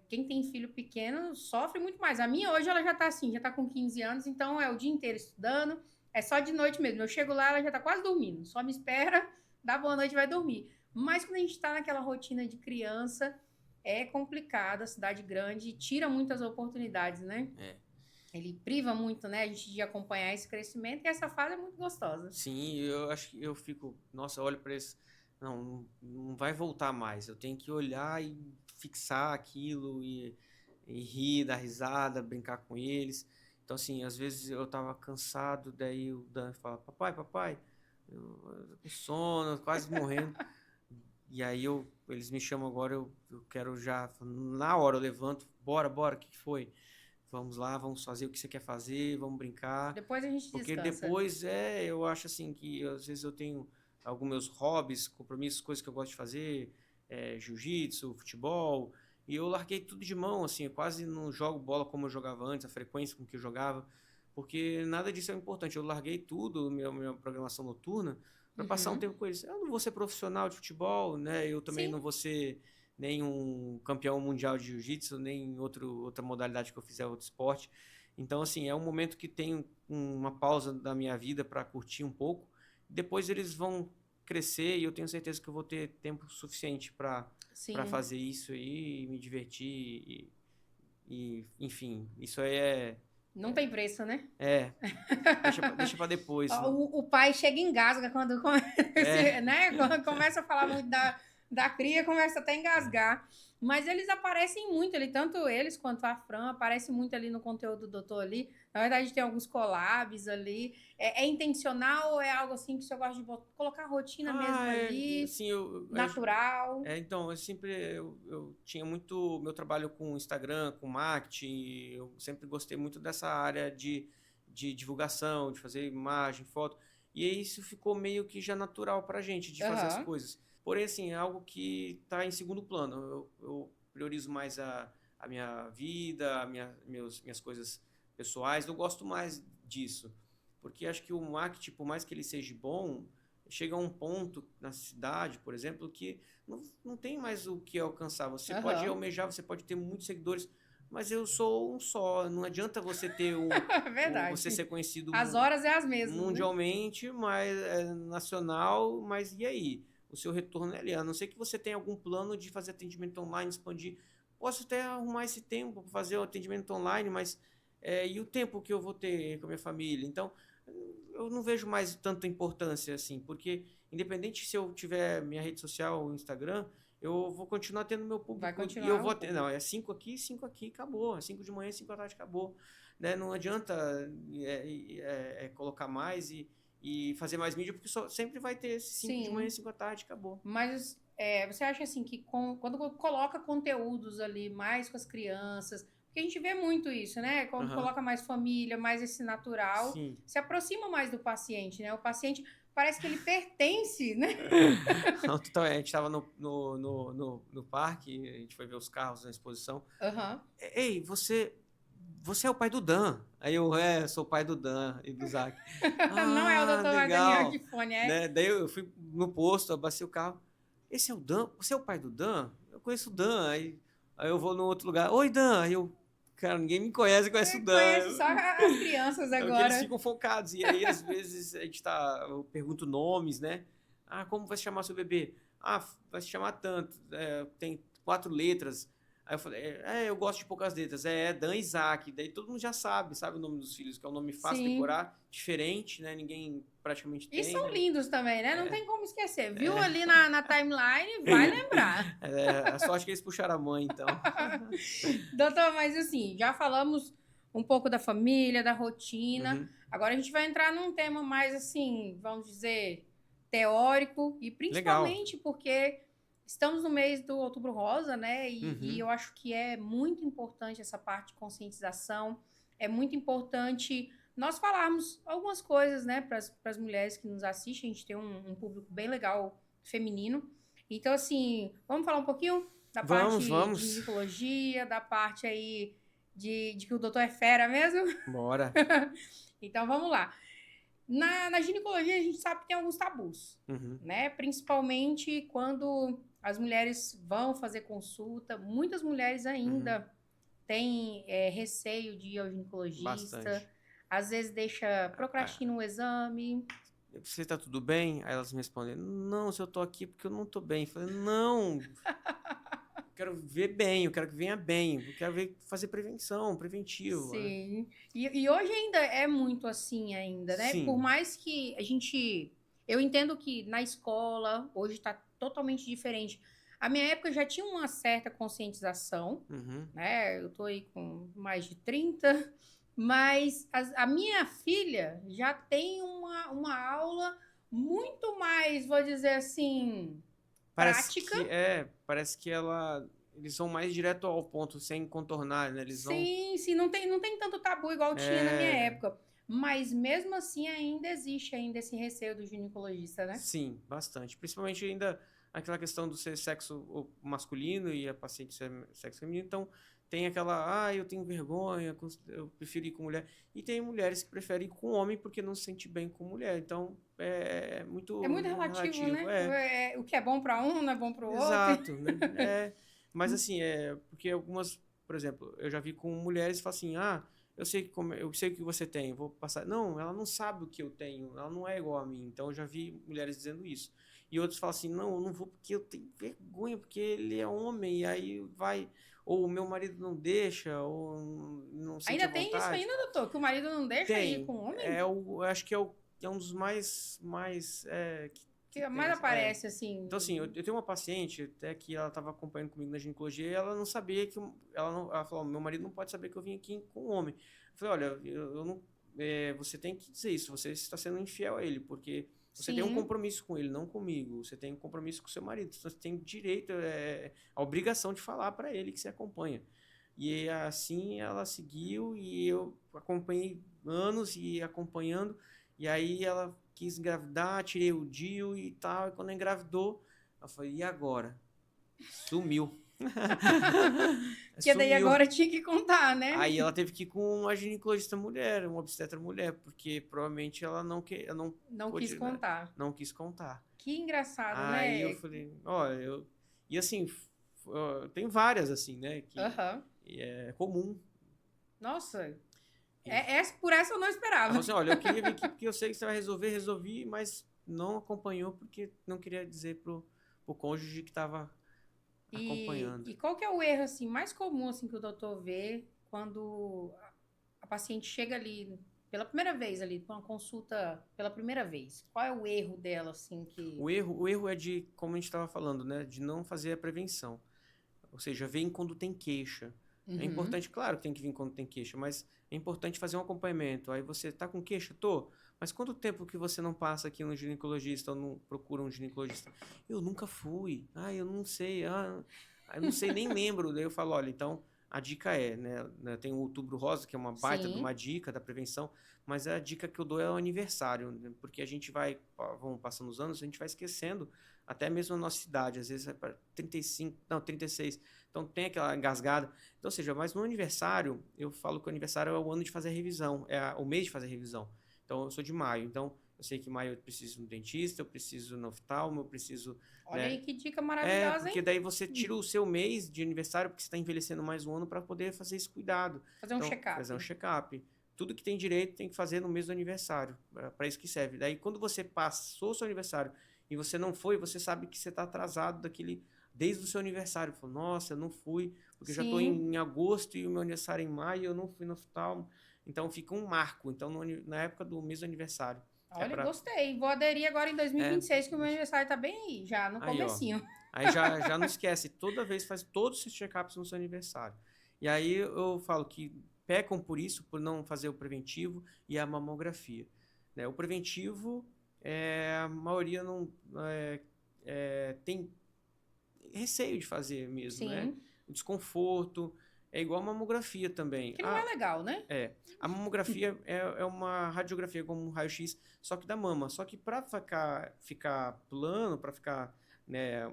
Quem tem filho pequeno sofre muito mais. A minha hoje, ela já tá assim, já tá com 15 anos, então é o dia inteiro estudando. É só de noite mesmo. Eu chego lá, ela já tá quase dormindo. Só me espera, dá boa noite e vai dormir. Mas quando a gente tá naquela rotina de criança, é complicado. A cidade grande tira muitas oportunidades, né? Ele priva muito, né, a gente de acompanhar esse crescimento, e essa fase é muito gostosa. Sim, eu acho que eu fico... Nossa, eu olho para isso... Não vai voltar mais. Eu tenho que olhar e fixar aquilo e rir, dar risada, brincar com eles. Então, assim, às vezes eu tava cansado, daí o Dan fala, papai, eu tô com sono, quase morrendo. E aí eles me chamam agora, eu quero já... Na hora eu levanto, bora, o que foi? Vamos lá, vamos fazer o que você quer fazer, vamos brincar. Depois a gente Porque descansa. depois eu acho assim que às vezes eu tenho alguns meus hobbies, compromissos, coisas que eu gosto de fazer, jiu-jitsu, futebol, e eu larguei tudo de mão, assim, eu quase não jogo bola como eu jogava antes, a frequência com que eu jogava, porque nada disso é importante. Eu larguei tudo, minha programação noturna, para passar um tempo com eles. Eu não vou ser profissional de futebol, né? Eu também não vou ser nem um campeão mundial de jiu-jitsu, nem outra modalidade que eu fizer, outro esporte. Então, assim, é um momento que tem uma pausa da minha vida para curtir um pouco. Depois eles vão crescer e eu tenho certeza que eu vou ter tempo suficiente para fazer isso aí, me divertir e, enfim, isso aí não tem preço, né? Deixa para depois. O pai chega e engasga quando começa, né? Quando começa a falar muito da cria, começa até a engasgar. Mas eles aparecem muito ali, tanto eles quanto a Fran, aparecem muito ali no conteúdo do doutor ali. Na verdade, tem alguns collabs ali. É intencional ou é algo assim que o senhor gosta de colocar a rotina mesmo ali? Assim, natural? Então, eu tinha muito meu trabalho com Instagram, com marketing. Eu sempre gostei muito dessa área de divulgação, de fazer imagem, foto. E isso ficou meio que já natural pra gente, de fazer as coisas. Porém, assim, é algo que está em segundo plano. Eu priorizo mais a minha vida, minhas coisas pessoais. Eu gosto mais disso. Porque acho que o marketing, por mais que ele seja bom, chega a um ponto na cidade, por exemplo, que não tem mais o que alcançar. Você pode almejar, você pode ter muitos seguidores, mas eu sou um só. Não adianta você ter você ser conhecido as horas é as mesmas, mundialmente, né? Mas nacional, mas e aí? O seu retorno é ali. A não ser que você tenha algum plano de fazer atendimento online, expandir. Posso até arrumar esse tempo para fazer o atendimento online, mas e o tempo que eu vou ter com a minha família? Então, eu não vejo mais tanta importância assim, porque independente se eu tiver minha rede social, o Instagram, eu vou continuar tendo meu público. Vai continuar. E eu vou ter, não, é 5 aqui, acabou. É 5 de manhã, 5 da tarde, acabou. Né? Não adianta colocar mais e fazer mais mídia, porque sempre vai ter 5 de manhã, 5 da tarde, acabou. Mas você acha assim que quando coloca conteúdos ali mais com as crianças, porque a gente vê muito isso, né? Quando coloca mais família, mais esse natural, se aproxima mais do paciente, né? O paciente parece que ele pertence, né? Não, a gente estava no parque, a gente foi ver os carros na exposição. Ei, você é o pai do Dan. Aí eu, sou o pai do Dan e do Zac. Não é o doutor Daniel de fone, né? Daí eu fui no posto, abastei o carro. Esse é o Dan? Você é o pai do Dan? Eu conheço o Dan. Aí eu vou no outro lugar. Oi, Dan. Aí eu, Cara, ninguém me conhece, conhece o Dan. Conheço só as crianças Então, agora. eles ficam focados. E aí, às vezes, eu pergunto nomes, né? Ah, como vai se chamar seu bebê? Ah, vai se chamar tanto. Tem 4 letras. Aí eu falei, eu gosto de poucas letras. Dan Isaac. Daí todo mundo já sabe o nome dos filhos, que é um nome fácil de Sim. decorar, diferente, né? Ninguém praticamente E tem, são né? lindos também, né? Não tem como esquecer. Viu ali na timeline, vai lembrar. A sorte que eles puxaram a mãe, então. Doutor, mas assim, já falamos um pouco da família, da rotina. Uhum. Agora a gente vai entrar num tema mais assim, vamos dizer, teórico e principalmente porque estamos no mês do Outubro Rosa, né? E eu acho que é muito importante essa parte de conscientização. É muito importante nós falarmos algumas coisas, né, para as mulheres que nos assistem. A gente tem um público bem legal feminino. Então, assim, vamos falar um pouquinho da parte de ginecologia, da parte aí de que o doutor é fera mesmo? Bora. Então, vamos lá. Na ginecologia, a gente sabe que tem alguns tabus, né? Principalmente quando as mulheres vão fazer consulta. Muitas mulheres ainda têm receio de ir ao ginecologista. Bastante. Às vezes procrastina um exame. Você tá tudo bem? Aí elas me respondem, não, se eu tô aqui porque eu não tô bem. Eu falei, não, quero ver bem, eu quero que venha bem, eu quero fazer prevenção, preventivo. Sim, né? E hoje ainda é muito assim ainda, né? Sim. Por mais que eu entendo que na escola hoje tá totalmente diferente. A minha época já tinha uma certa conscientização, né? Eu tô aí com mais de 30, mas a minha filha já tem uma aula muito mais, vou dizer assim, prática. Parece que eles vão mais direto ao ponto, sem contornar, né? Sim, não tem tanto tabu igual tinha na minha época. Mas mesmo assim ainda existe esse receio do ginecologista, né? Sim, bastante. Principalmente ainda aquela questão do ser sexo masculino e a paciente ser sexo feminino. Então, tem aquela, eu tenho vergonha, eu prefiro ir com mulher. E tem mulheres que preferem ir com homem porque não se sente bem com mulher. Então, é muito relativo, né? O que é bom para um não é bom para o outro. Exato, né? Mas assim, porque algumas, por exemplo, eu já vi com mulheres que falam assim, eu sei o que você tem, vou passar. Não, ela não sabe o que eu tenho, ela não é igual a mim. Então eu já vi mulheres dizendo isso. E outros falam assim, não, eu não vou porque eu tenho vergonha, porque ele é homem, e aí vai, ou o meu marido não deixa, ou não sente ainda a vontade. Tem isso ainda, doutor? Que o marido não deixa ir com o homem? Eu acho que é um dos mais que mais aparece, assim. Então, assim, eu tenho uma paciente até que ela estava acompanhando comigo na ginecologia e ela não sabia que... Ela falou, meu marido não pode saber que eu vim aqui com um homem. Eu falei, olha, eu não, você tem que dizer isso, você está sendo infiel a ele, porque você tem um compromisso com ele, não comigo. Você tem um compromisso com seu marido. Você tem direito, a obrigação de falar para ele que você acompanha. E assim ela seguiu e eu acompanhei anos e acompanhando. E aí ela quis engravidar, tirei o DIU e tal. E quando engravidou, eu falei, e agora? Sumiu. Porque daí agora tinha que contar, né? Aí ela teve que ir com uma ginecologista mulher, uma obstetra mulher, porque provavelmente ela não quis contar. Né? Não quis contar. Que engraçado, né? Aí eu falei, e assim, tem várias assim, né? Que é comum. Nossa, por essa eu não esperava. Ela falou assim, olha, eu queria vir aqui porque eu sei que você vai resolvi, mas não acompanhou porque não queria dizer pro cônjuge que estava acompanhando. E qual que é o erro assim, mais comum assim, que o doutor vê quando a paciente chega ali pela primeira vez, ali, com uma consulta pela primeira vez? Qual é o erro dela, assim, que... O erro é de, como a gente estava falando, né? De não fazer a prevenção. Ou seja, vem quando tem queixa. É importante, claro que tem que vir quando tem queixa, mas é importante fazer um acompanhamento. Aí você tá com queixa? Tô. Mas quanto tempo que você não passa aqui no ginecologista ou não procura um ginecologista? Eu nunca fui. Eu não sei. Eu não sei, nem lembro. Daí eu falo, olha, então a dica né? Tem o Outubro Rosa, que é uma baita de uma dica da prevenção, mas a dica que eu dou é o aniversário, né? Porque a gente vão passando os anos, a gente vai esquecendo até mesmo a nossa idade, às vezes é para 35, não, 36. Então tem aquela engasgada. Então, ou seja, mas no aniversário, eu falo que o aniversário é o ano de fazer a revisão, o mês de fazer a revisão. Então, eu sou de maio. Então, Eu sei que em maio eu preciso ir no dentista, eu preciso no oftalmo, eu preciso... Olha né? aí que dica maravilhosa, Porque hein? daí você tira o seu mês de aniversário, porque você está envelhecendo mais um ano para poder fazer esse cuidado. Fazer um Então, check-up. fazer um check-up. Tudo que tem direito tem que fazer no mês do aniversário. Para isso que serve. Daí, quando você passou o seu aniversário e você não foi, você sabe que você está atrasado desde o seu aniversário. Fala, nossa, eu não fui, porque eu já estou Sim. em agosto e o meu aniversário é em maio, eu não fui no oftalmo. Então, fica um marco. Então, na época do mês do aniversário. Olha, gostei. Vou aderir agora em 2026, que o meu aniversário tá bem aí, já no Aí, ó. comecinho. Aí já não esquece, toda vez faz todos os check-ups no seu aniversário. E aí eu falo que pecam por isso, por não fazer o preventivo e a mamografia. Né? O preventivo, a maioria não tem receio de fazer mesmo, né? Sim. O desconforto é igual a mamografia também. Que não é legal, né? A mamografia é uma radiografia como um raio-x, só que da mama. Só que para ficar plano, para ficar, né,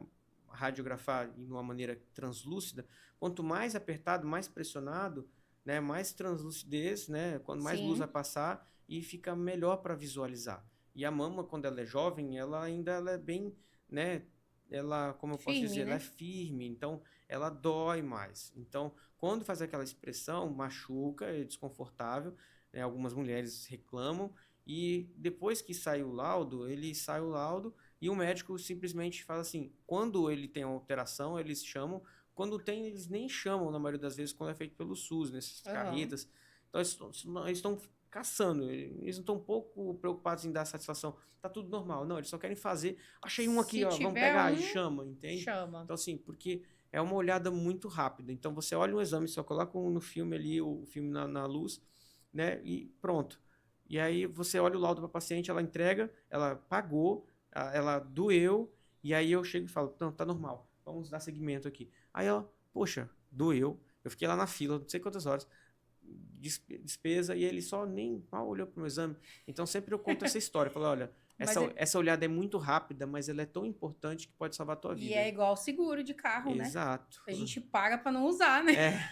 radiografar de uma maneira translúcida, quanto mais apertado, mais pressionado, né, mais translucidez, né, quanto mais luz vai Sim. passar e fica melhor para visualizar. E a mama, quando ela é jovem, ela é bem, né, ela, como eu posso Firme, dizer, ela é né? firme, então ela dói mais. Então, quando faz aquela expressão, machuca, é desconfortável, né? Algumas mulheres reclamam, e depois que sai o laudo, ele sai o laudo e o médico simplesmente fala assim, quando ele tem alteração, eles chamam, quando tem, eles nem chamam, na maioria das vezes, quando é feito pelo SUS, nessas Aham. carretas. Então, eles estão caçando, eles não estão um pouco preocupados em dar satisfação. Tá tudo normal. Não, eles só querem fazer. Achei um aqui, Se ó, vamos tiver pegar e um, chama, entende? chama. Então, assim, porque é uma olhada muito rápida. Então, você olha um exame, só coloca no filme ali, o filme na luz, né? E pronto. E aí você olha o laudo para a paciente, ela entrega, ela pagou, ela doeu, e aí eu chego e falo, não, tá normal, vamos dar seguimento aqui. Aí ela, poxa, doeu, eu fiquei lá na fila, não sei quantas horas, despesa, e ele só nem mal olhou pro meu exame. Então sempre eu conto essa história, eu falo, olha, Mas essa olhada é muito rápida, mas ela é tão importante que pode salvar a tua e vida. é igual seguro de carro, né? Exato. A gente paga pra não usar, né? É,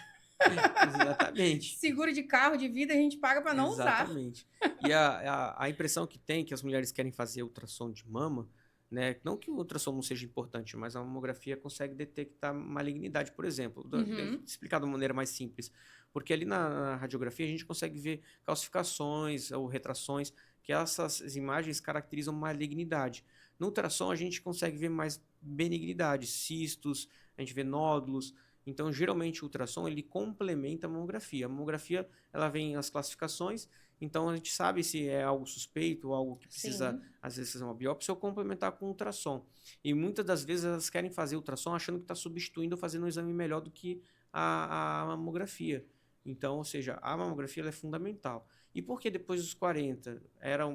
exatamente. Seguro de carro, de vida, a gente paga pra não usar. Exatamente. E a impressão que tem que as mulheres querem fazer ultrassom de mama, né? Não que o ultrassom não seja importante, mas a mamografia consegue detectar malignidade, por exemplo. Uhum. Explicar de uma maneira mais simples. Porque ali na radiografia a gente consegue ver calcificações ou retrações, que essas imagens caracterizam malignidade. No ultrassom a gente consegue ver mais benignidade, cistos, a gente vê nódulos. Então, geralmente, o ultrassom ele complementa a mamografia. A mamografia ela vem as classificações, então a gente sabe se é algo suspeito ou algo que precisa, Sim. às vezes, fazer uma biópsia ou complementar com ultrassom. E muitas das vezes elas querem fazer ultrassom achando que está substituindo ou fazendo um exame melhor do que a mamografia. Então, ou seja, a mamografia ela é fundamental. E por que depois dos 40?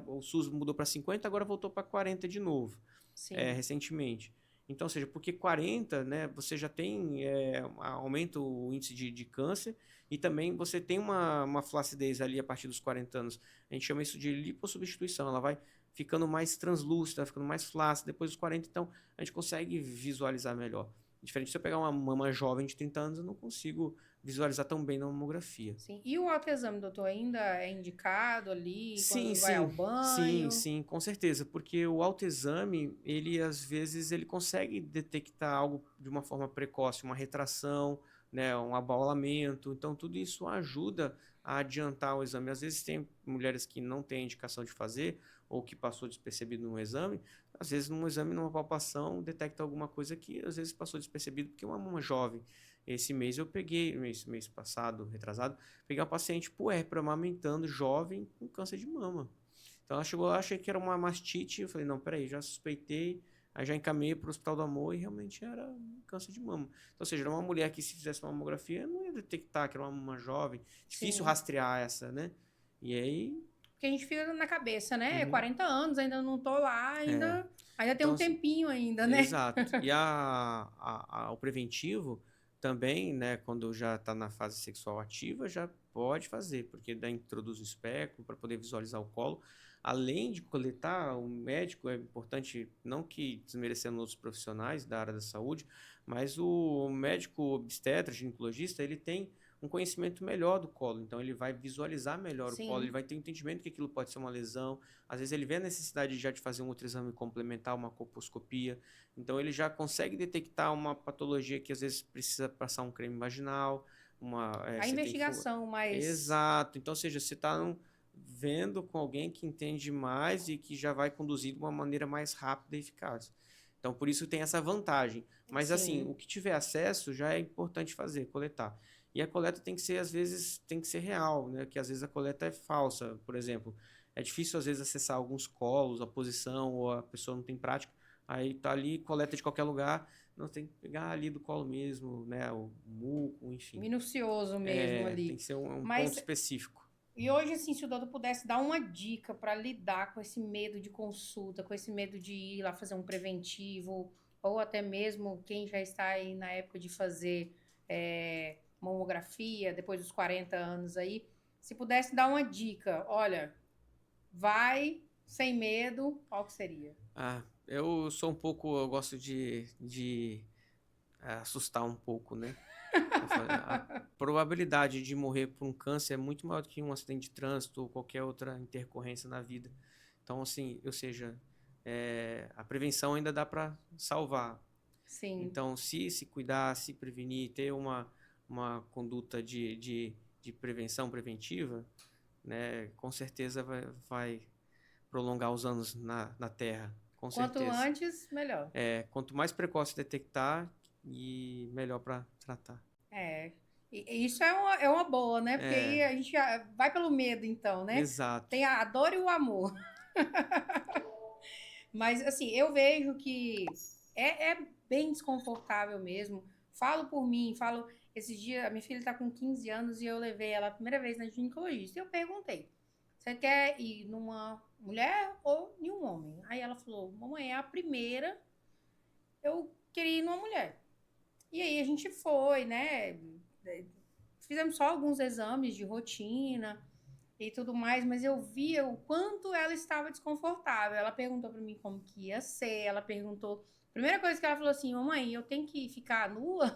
O SUS mudou para 50, agora voltou para 40 de novo, Sim. recentemente. Então, ou seja, porque 40, né, você já tem, aumenta o índice de câncer e também você tem uma flacidez ali a partir dos 40 anos. A gente chama isso de lipossubstituição. Ela vai ficando mais translúcida, ficando mais flácida depois dos 40, então a gente consegue visualizar melhor. Diferente se eu pegar uma mama jovem de 30 anos, eu não consigo visualizar tão bem na mamografia. Sim. E o autoexame, doutor, ainda é indicado ali Sim, quando vai ao sim, sim, banho? sim, com certeza, porque o autoexame, ele às vezes ele consegue detectar algo de uma forma precoce, uma retração, né, um abaulamento, então tudo isso ajuda a adiantar o exame. Às vezes tem mulheres que não têm indicação de fazer ou que passou despercebido no exame, às vezes num exame, numa palpação, detecta alguma coisa que às vezes passou despercebido porque é uma mama jovem. Esse mês eu peguei, mês passado, retrasado, peguei uma paciente puérpera, amamentando, jovem, com câncer de mama. Então ela chegou lá, achei que era uma mastite, eu falei, não, peraí, já suspeitei, aí já encaminhei para o Hospital do Amor e realmente era um câncer de mama. Então, ou seja, era uma mulher que se fizesse uma mamografia, não ia detectar que era uma mama jovem, difícil Sim. rastrear essa, né? E aí... Porque a gente fica na cabeça, né? Uhum, 40 anos, ainda não tô lá, é. ainda tem Então, um tempinho ainda, né? exato. E o preventivo também, né, quando já está na fase sexual ativa, já pode fazer, porque daí introduz o espéculo para poder visualizar o colo. além de coletar, o médico é importante, não que desmerecendo outros profissionais da área da saúde, mas o médico obstetra, ginecologista, ele tem um conhecimento melhor do colo, então ele vai visualizar melhor o colo, ele Sim, vai ter um entendimento que aquilo pode ser uma lesão, às vezes ele vê a necessidade já de fazer um outro exame complementar, uma colposcopia, então ele já consegue detectar uma patologia que às vezes precisa passar um creme vaginal, a você tem investigação, mas exato, então ou seja, você está vendo com alguém que entende mais e que já vai conduzir de uma maneira mais rápida e eficaz. Então, por isso tem essa vantagem. Mas, assim, sim, o que tiver acesso já é importante fazer, coletar. E a coleta tem que ser, às vezes, tem que ser real, né? Que às vezes a coleta é falsa, por exemplo. É difícil, às vezes, acessar alguns colos, a posição, ou a pessoa não tem prática. Aí tá ali, coleta de qualquer lugar. Não, tem que pegar ali do colo mesmo, né? O muco, enfim. minucioso mesmo Tem ali. que ser um ponto Mas específico. e hoje, assim, se o Doutor pudesse dar uma dica para lidar com esse medo de consulta, com esse medo de ir lá fazer um preventivo, ou até mesmo quem já está aí na época de fazer mamografia, depois dos 40 anos aí, se pudesse dar uma dica, olha, vai sem medo, qual que seria? Eu sou um pouco, eu gosto de assustar um pouco, né? A probabilidade de morrer por um câncer é muito maior do que um acidente de trânsito ou qualquer outra intercorrência na vida. Então, assim, ou seja, a prevenção ainda dá para salvar. Sim. Então, se cuidar, se prevenir, ter uma conduta de prevenção preventiva, né, com certeza vai prolongar os anos na Terra, com Quanto certeza. antes, melhor. Quanto mais precoce detectar, e melhor para tratar. É. E isso é uma boa, né? Porque aí É, a gente já vai pelo medo, então, né? exato. Tem a dor e o amor. Mas, assim, eu vejo que é bem desconfortável mesmo. Falo por mim, falo. Esses dias, a minha filha tá com 15 anos e eu levei ela a primeira vez na ginecologista. E eu perguntei: você quer ir numa mulher ou em um homem? Aí ela falou: mamãe, é a primeira, eu queria ir numa mulher. E aí a gente foi, né? Fizemos só alguns exames de rotina e tudo mais, mas eu via o quanto ela estava desconfortável. Ela perguntou para mim como que ia ser, ela perguntou. Primeira coisa que ela falou assim, mamãe, eu tenho que ficar nua?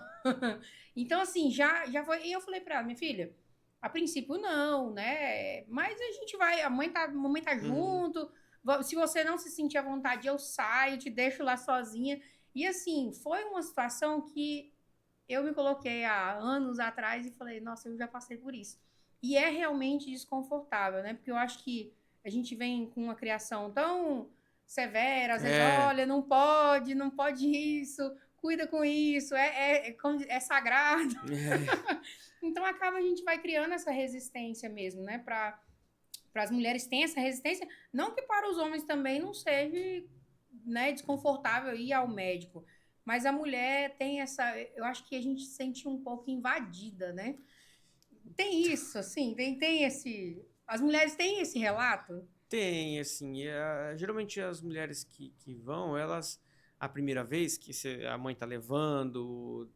Então, assim, já foi. E eu falei para ela, minha filha, a princípio não, né? Mas a gente vai, a mamãe tá Uhum. junto. Se você não se sentir à vontade, eu saio, te deixo lá sozinha. E assim, foi uma situação que eu me coloquei há anos atrás e falei, nossa, eu já passei por isso. E é realmente desconfortável, né? Porque eu acho que a gente vem com uma criação tão severa, às vezes, É, olha, não pode isso, cuida com isso, é sagrado. é, Então acaba a gente vai criando essa resistência mesmo, né? Para as mulheres têm essa resistência, não que para os homens também não seja, né, desconfortável ir ao médico, mas a mulher tem essa, eu acho que a gente se sente um pouco invadida, né? Tem isso, assim, tem esse, as mulheres têm esse relato? tem, assim, geralmente as mulheres que vão, elas, a primeira vez que a mãe tá levando,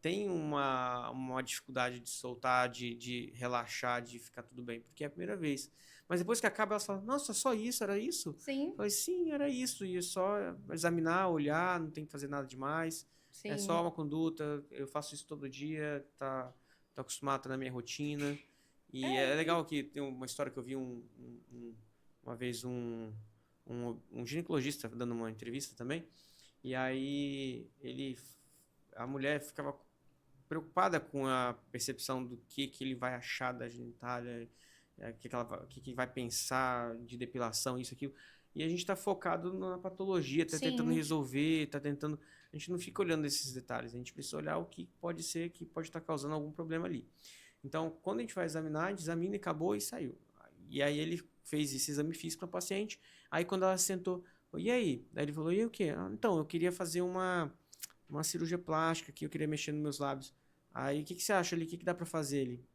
tem uma dificuldade de soltar, de relaxar, de ficar tudo bem, porque é a primeira vez. Mas depois que acaba, elas falam, nossa, só isso, era isso? Eu Sim, falei, sim, era isso, e é só examinar, olhar, não tem que fazer nada demais, é só sim. uma conduta, eu faço isso todo dia, tô acostumado, tá na minha rotina. E é É, legal que tem uma história que eu vi uma vez um ginecologista dando uma entrevista também, e aí a mulher ficava preocupada com a percepção do que ele vai achar da genitália, o que vai pensar de depilação, isso, aquilo. E a gente está focado na patologia, está tentando sim, resolver, está tentando. A gente não fica olhando esses detalhes, a gente precisa olhar o que pode ser, que pode estar causando algum problema ali. Então, quando a gente vai examinar, a gente examina e acabou e saiu. E aí ele fez esse exame físico na paciente. Aí quando ela sentou, e aí? Daí ele falou, e o quê? Então, eu queria fazer uma cirurgia plástica aqui, eu queria mexer nos meus lábios. Aí, o que você acha ali? O que dá pra fazer ali?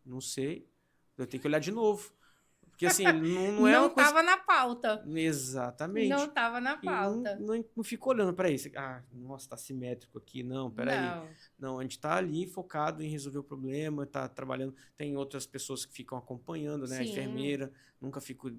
Não sei. Eu tenho que olhar de novo. Porque assim, não é Não uma coisa... estava na pauta. Exatamente. Não estava na E não, pauta. não fica olhando para isso. Ah, nossa, tá simétrico aqui. Não, peraí. Não. Não, a gente tá ali focado em resolver o problema, tá trabalhando. Tem outras pessoas que ficam acompanhando, né? A Sim. enfermeira, nunca fico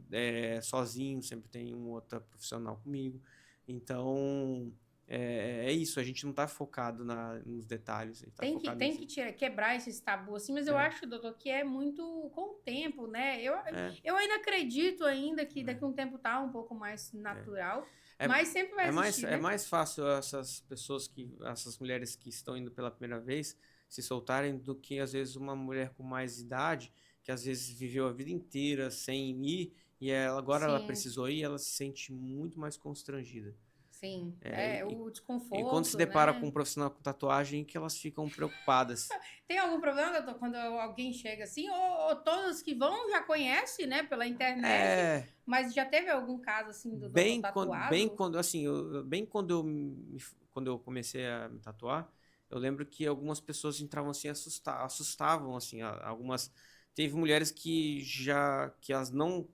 sozinho, sempre tem um outro profissional comigo. Então, é isso, a gente não tá focado nos detalhes, a gente tá focado Tem que nisso. quebrar esses tabus, assim, mas eu É, acho, doutor, que é muito com o tempo, né? é, Eu ainda acredito ainda que daqui a um tempo tá um pouco mais natural, é, mas sempre vai existir, é né? mais fácil essas mulheres que estão indo pela primeira vez se soltarem do que às vezes uma mulher com mais idade, que às vezes viveu a vida inteira sem ir e agora ela Sim, precisou ir, ela se sente muito mais constrangida. sim. É, É e, o e quando se desconforto, depara com né? um profissional com tatuagem, que elas ficam preocupadas. Tem algum problema, doutor, quando alguém chega assim, ou todos que vão já conhecem, né, pela internet, É, mas já teve algum caso assim do doutor bem tatuado? quando assim, bem quando eu comecei a me tatuar, eu lembro que algumas pessoas entravam assim assustavam assim, algumas teve mulheres que elas não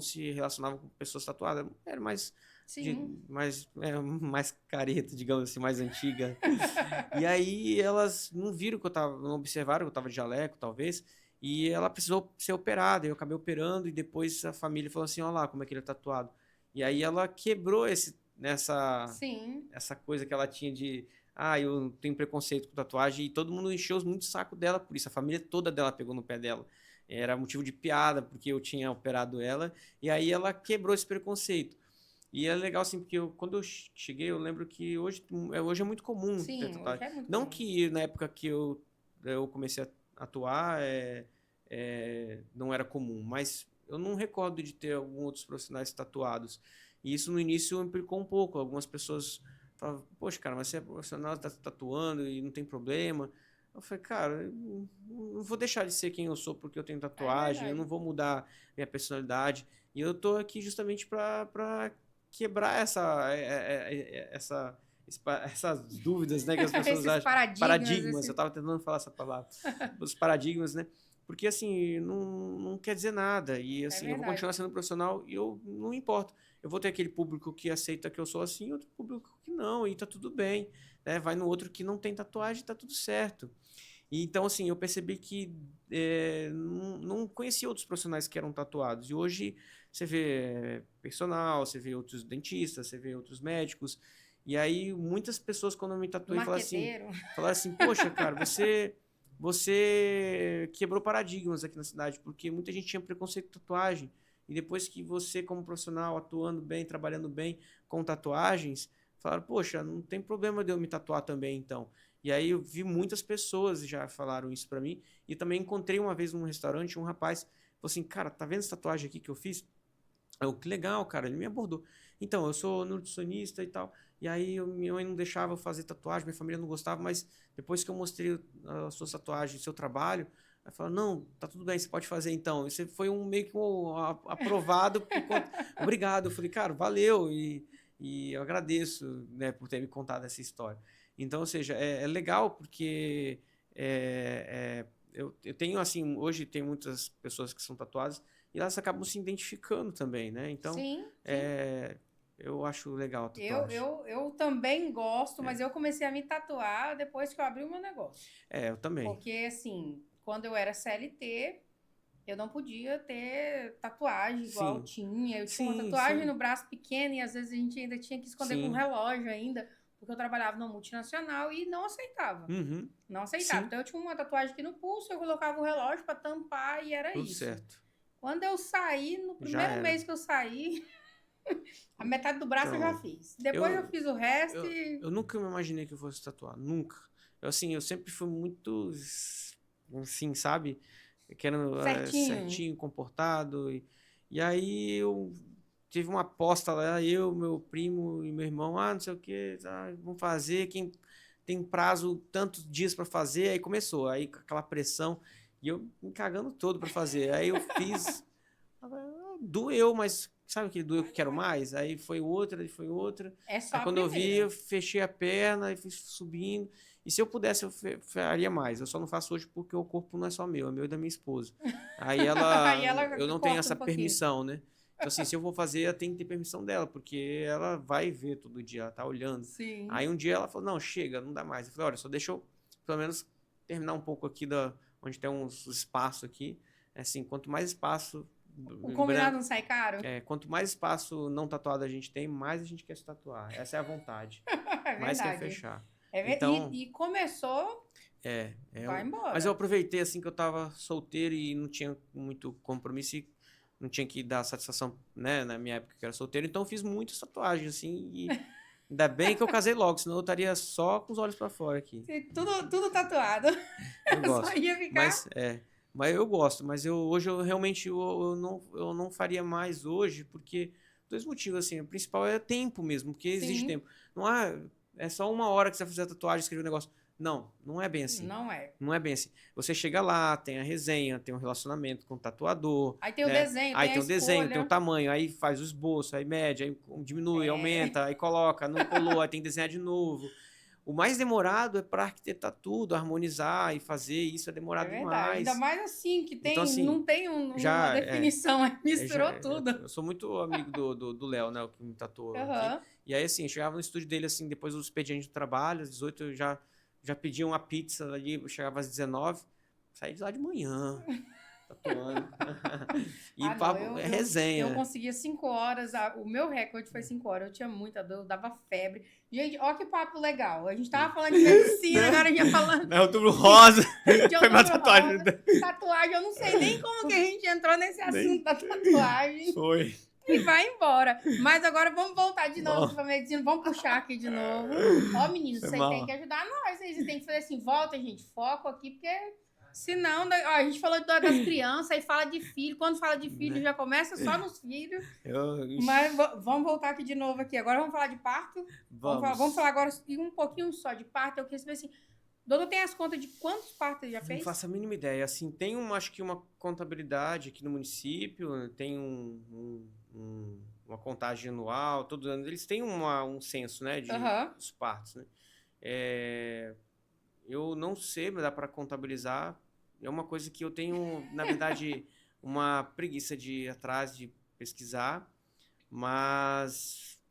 se relacionavam com pessoas tatuadas, era mais Sim. mais careta, digamos assim, mais antiga. E aí elas não viram que eu tava, não observaram que eu tava de jaleco, talvez. E ela precisou ser operada, eu acabei operando e depois a família falou assim, olha lá como é que ele é tatuado. E aí ela quebrou Sim. essa coisa que ela tinha de, eu tenho preconceito com tatuagem e todo mundo encheu muito o saco dela por isso, a família toda dela pegou no pé dela. Era motivo de piada porque eu tinha operado ela e aí ela quebrou esse preconceito. E é legal assim, porque quando eu cheguei, eu lembro que hoje é muito comum ter Sim, hoje tatuagem. é muito Não comum. que na época que eu comecei a atuar não era comum, mas eu não recordo de ter alguns outros profissionais tatuados. E isso no início implicou um pouco. Algumas pessoas falavam, poxa, cara, mas você é profissional, tá tatuando e não tem problema. Eu falei, cara, eu não vou deixar de ser quem eu sou porque eu tenho É tatuagem, eu verdade. não vou mudar minha personalidade. E eu tô aqui justamente para quebrar essas dúvidas, né, que as pessoas Esses acham. paradigmas, Paradigmas, eu esse... estava tentando falar essa palavra. Os paradigmas, né? Porque, assim, não quer dizer nada. E, É assim, eu vou verdade. continuar sendo profissional e eu não importo. Eu vou ter aquele público que aceita que eu sou assim e outro público que não, e tá tudo bem. Né? Vai no outro que não tem tatuagem, tá tudo certo. E, então, assim, eu percebi que não conhecia outros profissionais que eram tatuados. E hoje você vê personal, você vê outros dentistas, você vê outros médicos. E aí muitas pessoas, quando eu me tatuei, Marqueteiro. falaram assim, poxa, cara, você quebrou paradigmas aqui na cidade, porque muita gente tinha preconceito com tatuagem. E depois que você, como profissional, atuando bem, trabalhando bem com tatuagens, falaram, poxa, não tem problema de eu me tatuar também, então. E aí eu vi muitas pessoas já falaram isso pra mim. E também encontrei uma vez num restaurante um rapaz falou assim, cara, tá vendo essa tatuagem aqui que eu fiz? Eu, que legal, cara, ele me abordou. Então, eu sou nutricionista e tal. E aí minha mãe não deixava eu fazer tatuagem, minha família não gostava, mas depois que eu mostrei as suas tatuagens, o seu trabalho, ela falou, não, tá tudo bem, você pode fazer então. Isso foi meio que aprovado por conta. Obrigado. Eu falei, cara, valeu. E eu agradeço, né, por ter me contado essa história. Então, ou seja, é legal porque eu tenho, assim, hoje tem muitas pessoas que são tatuadas e elas acabam se identificando também, né? Então, Sim, sim. eu acho legal a tatuagem. Eu também gosto, É, mas eu comecei a me tatuar depois que eu abri o meu negócio. eu também. Porque, assim, quando eu era CLT, eu não podia ter tatuagem igual eu Sim, tinha. Eu tinha uma sim, tatuagem sim, no braço pequeno e às vezes a gente ainda tinha que esconder com um sim. relógio ainda, porque eu trabalhava numa multinacional e não aceitava. Uhum, Não aceitava. sim, Então eu tinha uma tatuagem aqui no pulso, eu colocava o relógio para tampar e era tudo isso. certo. Quando eu saí, no Já primeiro era. mês que eu saí, a metade do braço eu já Então, fiz. Depois eu eu, fiz o resto eu, e eu nunca me imaginei que eu fosse tatuar. Nunca. Assim, eu sempre fui muito, assim, sabe? Querendo certinho. certinho, comportado. E aí eu tive uma aposta lá, eu, meu primo e meu irmão, não sei o que, vamos fazer, quem tem prazo tantos dias para fazer, aí começou, aí com aquela pressão, e eu me cagando todo para fazer. Aí eu fiz, doeu, mas sabe aquele doeu que eu quero mais? Aí foi outra, aí foi outra. É só Aí a quando eu vi, primeira. eu fechei a perna e fui subindo. E se eu pudesse, eu faria mais. Eu só não faço hoje porque o corpo não é só meu, é meu e da minha esposa. Aí Aí ela eu não tenho corta essa um pouquinho. permissão, né? Então, assim, se eu vou fazer, eu tenho que ter permissão dela, porque ela vai ver todo dia, ela tá olhando. Sim. Aí um dia ela falou, não, chega, não dá mais. Eu falei, olha, só deixa eu, pelo menos, terminar um pouco aqui onde tem uns espaço aqui. Assim, quanto mais espaço... O combinado não sai caro? quanto mais espaço não tatuado a gente tem, mais a gente quer se tatuar. Essa é a vontade. É Mais quer verdade. fechar. Então... E começou... Vai embora. Mas eu aproveitei assim que eu tava solteiro e não tinha muito compromisso e não tinha que dar satisfação, né, na minha época que eu era solteiro, então eu fiz muitas tatuagens assim e ainda bem que eu casei logo, senão eu estaria só com os olhos para fora aqui. Tudo tatuado. Eu gosto. Só ia ficar... Mas eu gosto, mas hoje eu realmente eu não faria mais hoje porque dois motivos assim, o principal é tempo mesmo, porque exige tempo. Não é só uma hora que você vai fazer a tatuagem, escrever um negócio. Não é bem assim. Não é. Não é bem assim. Você chega lá, tem a resenha, tem um relacionamento com o tatuador. Aí tem o desenho, aí tem tem a o desenho, escolha. tem o tamanho, aí faz o esboço, aí mede, aí diminui, aumenta, aí coloca, não colou, aí tem que desenhar de novo. O mais demorado é para arquitetar tudo, harmonizar e fazer isso é demorado demais. Ainda mais assim, que tem, então, assim, não tem uma definição, misturou tudo. Eu sou muito amigo do Léo, né, o que me tatuou aqui. E aí, assim, eu chegava no estúdio dele, assim, depois do expediente do trabalho, às 18 eu já pedia uma pizza ali, eu chegava às 19, saí de lá de manhã, tatuando. E papo, é resenha. Eu conseguia 5 horas, o meu recorde foi 5 horas, eu tinha muita dor, eu dava febre. Gente, olha que papo legal, a gente tava falando de medicina, agora a gente ia falando... Não, Outubro Rosa, foi uma tatuagem. Tatuagem, eu não sei nem como que a gente entrou nesse assunto da tatuagem. Foi. E vai embora. Mas agora vamos voltar de novo para medicina. Vamos puxar aqui de novo. Ó, meninos, vocês têm que ajudar nós. Aí vocês têm que fazer assim, volta, gente, foco aqui, porque senão... Ó, a gente falou das crianças, aí fala de filho. Quando fala de filho, já começa só nos filhos. Mas vamos voltar aqui de novo aqui. Agora vamos falar de parto? Vamos falar agora um pouquinho só de parto. Eu queria saber assim... Doutor, tem as contas de quantos partos ele já fez? Não faço a mínima ideia. Assim, tem acho que uma contabilidade aqui no município, tem uma contagem anual, todo ano. Eles têm um censo, né, dos partos, né? Eu não sei, mas dá para contabilizar. É uma coisa que eu tenho, na verdade, uma preguiça de ir atrás, de pesquisar, mas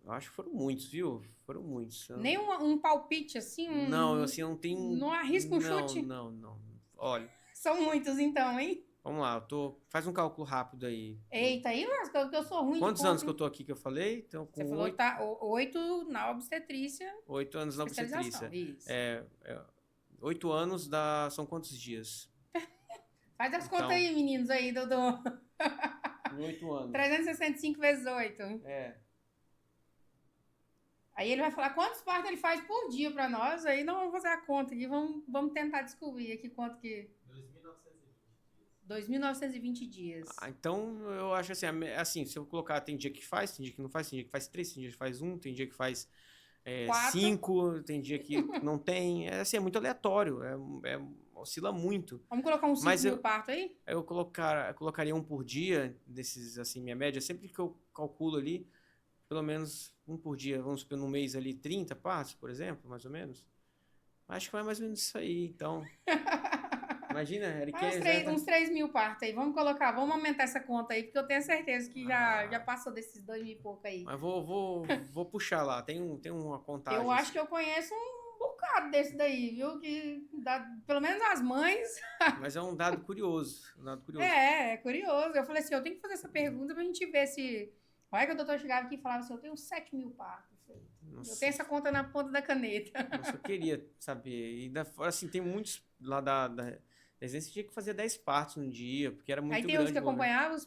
eu acho que foram muitos, viu? Foram muitos. Nem um palpite, assim? Não, assim, eu não tenho... Não arrisca um chute? Não. Olha... São muitos, então, hein? Vamos lá, faz um cálculo rápido aí. Eita, aí lasca, que eu sou ruim. Quantos anos que eu tô aqui que eu falei? Então, você falou que tá 8 na obstetrícia. 8 anos na obstetrícia. Isso. 8 anos são quantos dias? Faz as contas aí, meninos, aí, Dodô. 8 anos. 365 vezes 8. Aí ele vai falar quantos partos ele faz por dia pra nós. Aí nós vamos fazer a conta aqui. Vamos tentar descobrir aqui quanto que... 2.920 dias. Então, eu acho assim, se eu colocar, tem dia que faz, tem dia que não faz, tem dia que faz 3, tem dia que faz 1, tem dia que faz 5, tem dia que não tem. É muito aleatório, oscila muito. Vamos colocar uns 5 mil partos aí? Eu colocaria um por dia, desses, assim, minha média, sempre que eu calculo ali, pelo menos um por dia, vamos supor, no mês ali, 30 partos, por exemplo, mais ou menos. Acho que vai mais ou menos isso aí, então... Imagina, uns 3 mil partos aí. Vamos aumentar essa conta aí, porque eu tenho certeza que já passou desses 2 mil e pouco aí. Mas vou puxar lá, tem uma contagem. Eu acho que eu conheço um bocado desse daí, viu? Que pelo menos as mães. Mas é um dado curioso. É curioso. Eu falei assim, eu tenho que fazer essa pergunta pra gente ver se... Olha que o doutor chegava aqui e falava assim, eu tenho 7 mil partos. Nossa. Eu tenho essa conta na ponta da caneta. Nossa, eu queria saber. E assim, tem muitos lá da residência, tinha que fazer 10 partos no dia, porque era muito grande. Aí tem uns que acompanhavam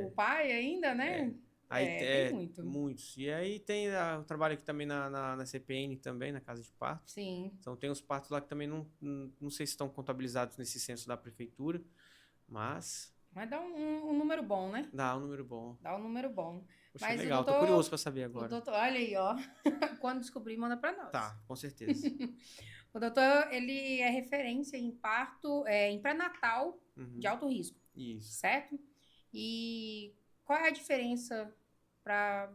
o pai ainda, né? Tem muito. Muitos. E aí tem o trabalho aqui também na CPN, também, na casa de parto. Sim. Então tem os partos lá que também não sei se estão contabilizados nesse censo da prefeitura, mas... Mas dá um número bom, né? Dá um número bom. Poxa, mas legal, tô curioso para saber agora. Olha aí, ó. Quando descobrir, manda para nós. Tá, com certeza. O doutor, ele é referência em parto, em pré-natal de alto risco. Isso. Certo? E qual é a diferença para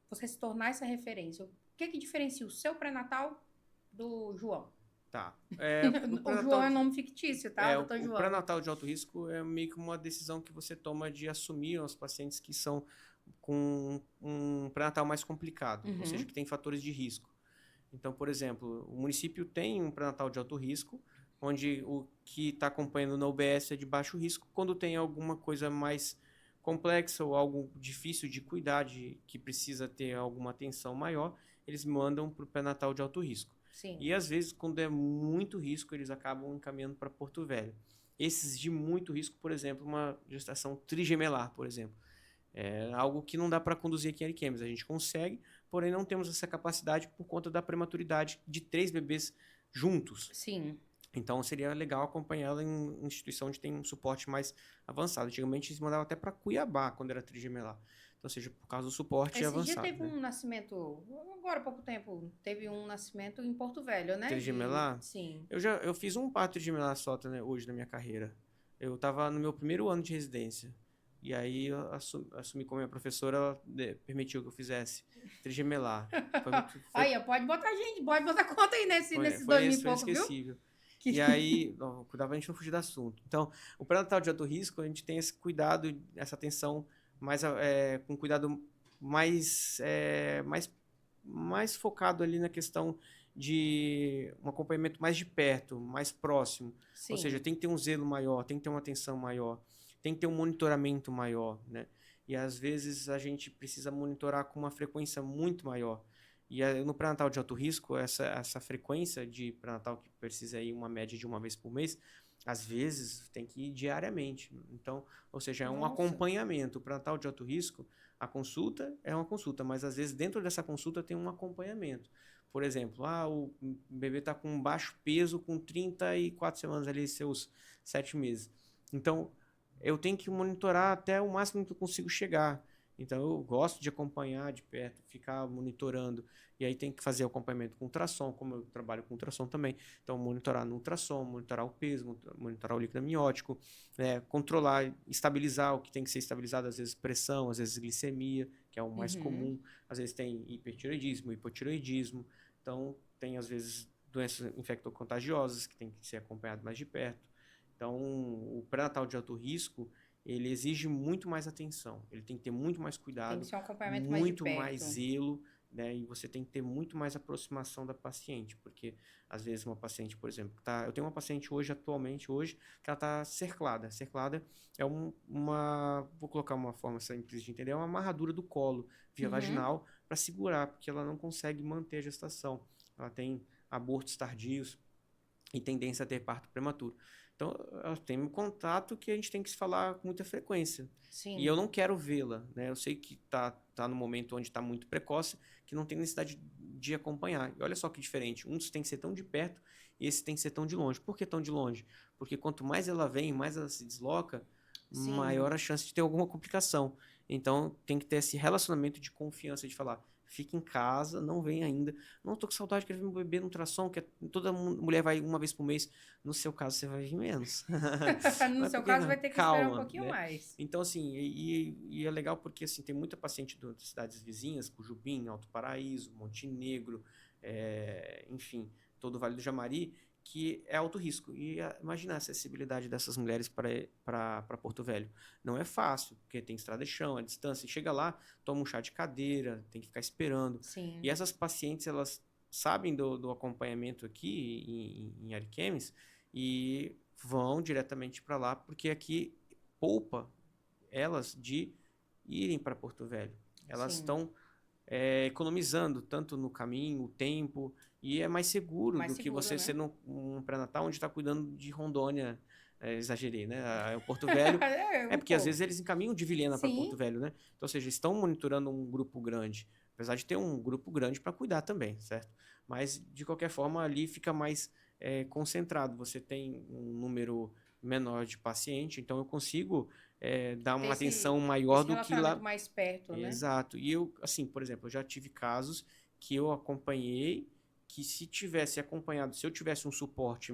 você se tornar essa referência? O que diferencia o seu pré-natal do João? Tá. O João é nome fictício, tá? Doutor O João. pré-natal de alto risco é meio que uma decisão que você toma de assumir os pacientes que são com um pré-natal mais complicado, ou seja, que tem fatores de risco. Então, por exemplo, o município tem um pré-natal de alto risco, onde o que está acompanhando na UBS é de baixo risco. Quando tem alguma coisa mais complexa ou algo difícil de cuidar, que precisa ter alguma atenção maior, eles mandam para o pré-natal de alto risco. Sim. E às vezes, quando é muito risco, eles acabam encaminhando para Porto Velho. Esses de muito risco, por exemplo, uma gestação trigemelar, por exemplo. É algo que não dá para conduzir aqui em Ariquemes. A gente consegue, porém não temos essa capacidade por conta da prematuridade de 3 bebês juntos. Sim. Então seria legal acompanhá-la em instituição onde tem um suporte mais avançado. Antigamente eles mandavam até para Cuiabá quando era trigemelar. Então, seja por causa do suporte avançado. Esse dia teve um nascimento, agora há pouco tempo, teve um nascimento em Porto Velho, né? Trigemelar? Sim. Eu fiz um parto trigemelar só, né, hoje na minha carreira. Eu estava no meu primeiro ano de residência. E aí eu assumi como minha professora, ela permitiu que eu fizesse trigemelar. Aí, pode botar conta aí nesses 2000 e pouco, inesquecível. E aí, cuidado pra gente não fugir do assunto. Então, o pré-natal de alto risco, a gente tem esse cuidado, essa atenção mais, com cuidado mais focado ali na questão de um acompanhamento mais de perto, mais próximo. Sim. Ou seja, tem que ter um zelo maior, tem que ter uma atenção maior, tem que ter um monitoramento maior, né? E às vezes a gente precisa monitorar com uma frequência muito maior. E no pré-natal de alto risco, essa frequência de pré-natal que precisa ir uma média de uma vez por mês, às vezes tem que ir diariamente. Então, ou seja, é um acompanhamento. O pré-natal de alto risco, a consulta é uma consulta, mas às vezes dentro dessa consulta tem um acompanhamento. Por exemplo, o bebê está com baixo peso, com 34 semanas ali, seus 7 meses. Então, eu tenho que monitorar até o máximo que eu consigo chegar. Então, eu gosto de acompanhar de perto, ficar monitorando. E aí tem que fazer o acompanhamento com ultrassom, como eu trabalho com ultrassom também. Então, monitorar no ultrassom, monitorar o peso, monitorar o líquido amniótico, controlar, estabilizar o que tem que ser estabilizado, às vezes pressão, às vezes glicemia, que é o mais comum. Às vezes tem hipertireoidismo, hipotireoidismo. Então, tem, às vezes, doenças infectocontagiosas que tem que ser acompanhado mais de perto. Então, o pré-natal de alto risco, ele exige muito mais atenção. Ele tem que ter muito mais cuidado, tem que ser um acompanhamento muito mais de perto. mais zelo, né? E você tem que ter muito mais aproximação da paciente, porque às vezes uma paciente, por exemplo, eu tenho uma paciente atualmente, que ela está cerclada. Cerclada é vou colocar uma forma simples de entender, é uma amarradura do colo via vaginal para segurar, porque ela não consegue manter a gestação. Ela tem abortos tardios e tendência a ter parto prematuro. Então, ela tem um contato que a gente tem que se falar com muita frequência. Sim. E eu não quero vê-la, né? Eu sei que tá no momento onde está muito precoce, que não tem necessidade de acompanhar. E olha só que diferente. Um tem que ser tão de perto e esse tem que ser tão de longe. Por que tão de longe? Porque quanto mais ela vem, mais ela se desloca, maior a chance de ter alguma complicação. Então, tem que ter esse relacionamento de confiança, de falar, fica em casa, não vem ainda. Não, tô com saudade, quero ver meu bebê no ultrassom, que toda mulher vai uma vez por mês. No seu caso, você vai vir menos. No seu caso, vai ter que esperar um pouquinho mais. Então, assim, e é legal porque, assim, tem muita paciente de cidades vizinhas, Cujubim, Alto Paraíso, Montenegro, enfim, todo o Vale do Jamari, que é alto risco. E imagina a acessibilidade dessas mulheres para Porto Velho. Não é fácil, porque tem estrada de chão, a distância. Chega lá, toma um chá de cadeira, tem que ficar esperando. Sim. E essas pacientes, elas sabem do acompanhamento aqui em Ariquemes e vão diretamente para lá, porque aqui poupa elas de irem para Porto Velho. Elas estão economizando tanto no caminho, o tempo, e é mais seguro do que você ser um pré-natal onde está cuidando de Rondônia. Exagerei, né? O Porto Velho. Porque às vezes eles encaminham de Vilhena para Porto Velho, né? Então, ou seja, estão monitorando um grupo grande. Apesar de ter um grupo grande para cuidar também, certo? Mas, de qualquer forma, ali fica mais concentrado. Você tem um número menor de paciente, então eu consigo dar uma atenção maior do que lá. Mais perto, né? Exato. E eu, assim, por exemplo, eu já tive casos que eu acompanhei, que se eu tivesse um suporte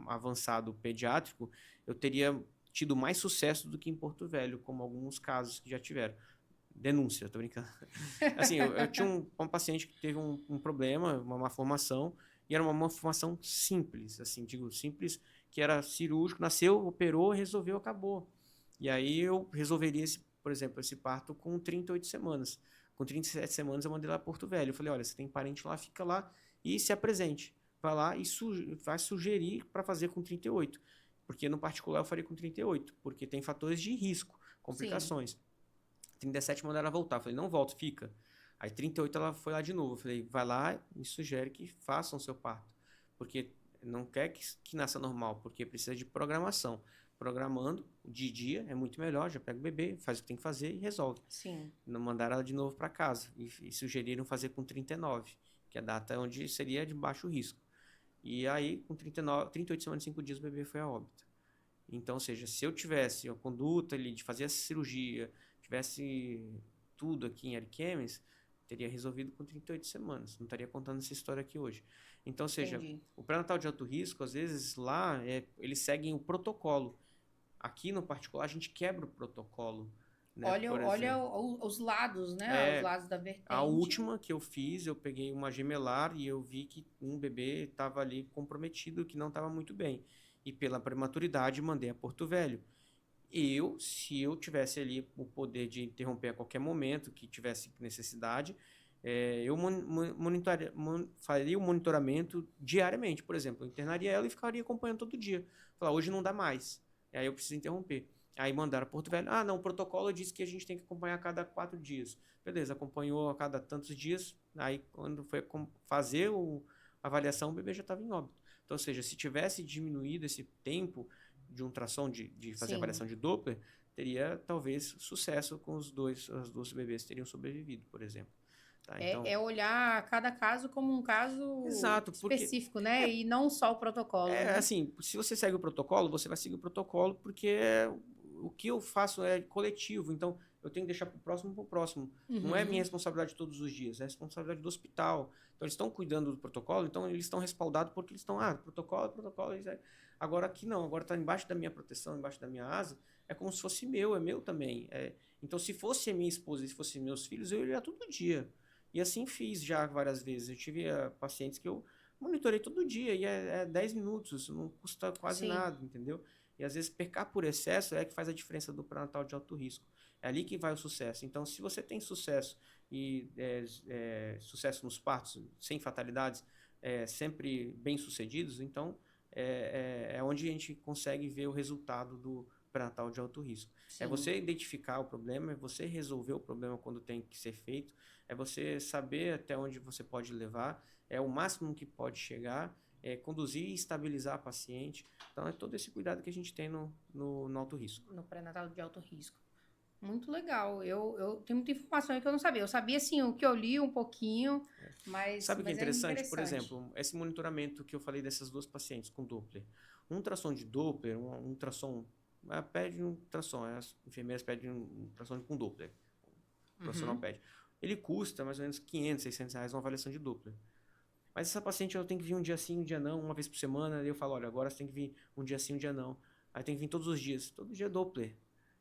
avançado pediátrico, eu teria tido mais sucesso do que em Porto Velho, como alguns casos que já tiveram. Denúncia, tô brincando. Assim, eu tinha um paciente que teve um problema, uma malformação, E era uma malformação simples, assim, digo simples, que era cirúrgico, nasceu, operou, resolveu, acabou. E aí eu resolveria, por exemplo, esse parto com 38 semanas. Com 37 semanas eu mandei lá para Porto Velho. Eu falei, olha, você tem parente lá, fica lá e se apresente. Vai lá e vai sugerir para fazer com 38. Porque no particular eu faria com 38, porque tem fatores de risco, complicações. Sim. 37 mandaram ela voltar. Eu falei, não volta, fica. Aí 38 ela foi lá de novo. Eu falei, vai lá e sugere que façam o seu parto. Porque não quer que nasça normal, porque precisa de programação. Programando de dia é muito melhor, já pega o bebê, faz o que tem que fazer e resolve. Sim. Não mandaram ela de novo para casa. E sugeriram fazer com 39, que é a data onde seria de baixo risco. E aí, com 38 semanas e 5 dias, o bebê foi a óbito. Então, ou seja, se eu tivesse a conduta ali de fazer essa cirurgia, tivesse tudo aqui em Ariquemes, teria resolvido com 38 semanas. Não estaria contando essa história aqui hoje. Então, ou seja, o pré-natal de alto risco, às vezes, lá, eles seguem o protocolo. Aqui, no particular, a gente quebra o protocolo. Né? Olha os lados, né? Os lados da vertente. A última que eu fiz, eu peguei uma gemelar e eu vi que um bebê estava ali comprometido, que não estava muito bem. E pela prematuridade, mandei a Porto Velho. Se eu tivesse ali o poder de interromper a qualquer momento, que tivesse necessidade, eu faria o monitoramento diariamente. Por exemplo, eu internaria ela e ficaria acompanhando todo dia. Falar, hoje não dá mais. Aí eu preciso interromper. Aí mandaram a Porto Velho. Ah, não, o protocolo diz que a gente tem que acompanhar a cada 4 dias. Beleza, acompanhou a cada tantos dias. Aí quando foi fazer a avaliação, o bebê já estava em óbito. Então, ou seja, se tivesse diminuído esse tempo de ultrassom, de fazer avaliação de Doppler, teria talvez sucesso com os dois bebês teriam sobrevivido, por exemplo. Tá? Então, olhar cada caso como um caso específico, né? E não só o protocolo. Né? Assim, se você segue o protocolo, você vai seguir o protocolo, porque o que eu faço é coletivo, então eu tenho que deixar para o próximo. Uhum. Não é minha responsabilidade todos os dias, é responsabilidade do hospital. Então, eles estão cuidando do protocolo, então eles estão respaldados porque eles estão, protocolo. Agora aqui não, agora está embaixo da minha proteção, embaixo da minha asa, é como se fosse meu, é meu também. Então, se fosse a minha esposa, se fossem meus filhos, eu iria todo dia. E assim fiz já várias vezes. Eu tive pacientes que eu monitorei todo dia, e é 10 minutos, não custa quase nada, entendeu? E às vezes pecar por excesso é que faz a diferença do pré-natal de alto risco. É ali que vai o sucesso. Então, se você tem sucesso e sucesso nos partos, sem fatalidades, sempre bem-sucedidos, então é onde a gente consegue ver o resultado do pré-natal de alto risco. Sim. É você identificar o problema, é você resolver o problema quando tem que ser feito, é você saber até onde você pode levar, é o máximo que pode chegar, conduzir e estabilizar a paciente. Então, é todo esse cuidado que a gente tem no alto risco. No pré-natal de alto risco. Muito legal. Eu tenho muita informação aí que eu não sabia. Eu sabia, assim, o que eu li um pouquinho, mas... Sabe o que é interessante? Por exemplo, esse monitoramento que eu falei dessas duas pacientes com Doppler. Um ultrassom de Doppler, um ultrassom... pede um ultrassom, as enfermeiras pedem um ultrassom com Doppler. O profissional pede. Ele custa mais ou menos 500, 600 reais uma avaliação de Doppler. Mas essa paciente ela tem que vir um dia sim, um dia não, uma vez por semana. Aí eu falo, olha, agora você tem que vir um dia sim, um dia não. Aí tem que vir todos os dias. Todo dia é Doppler.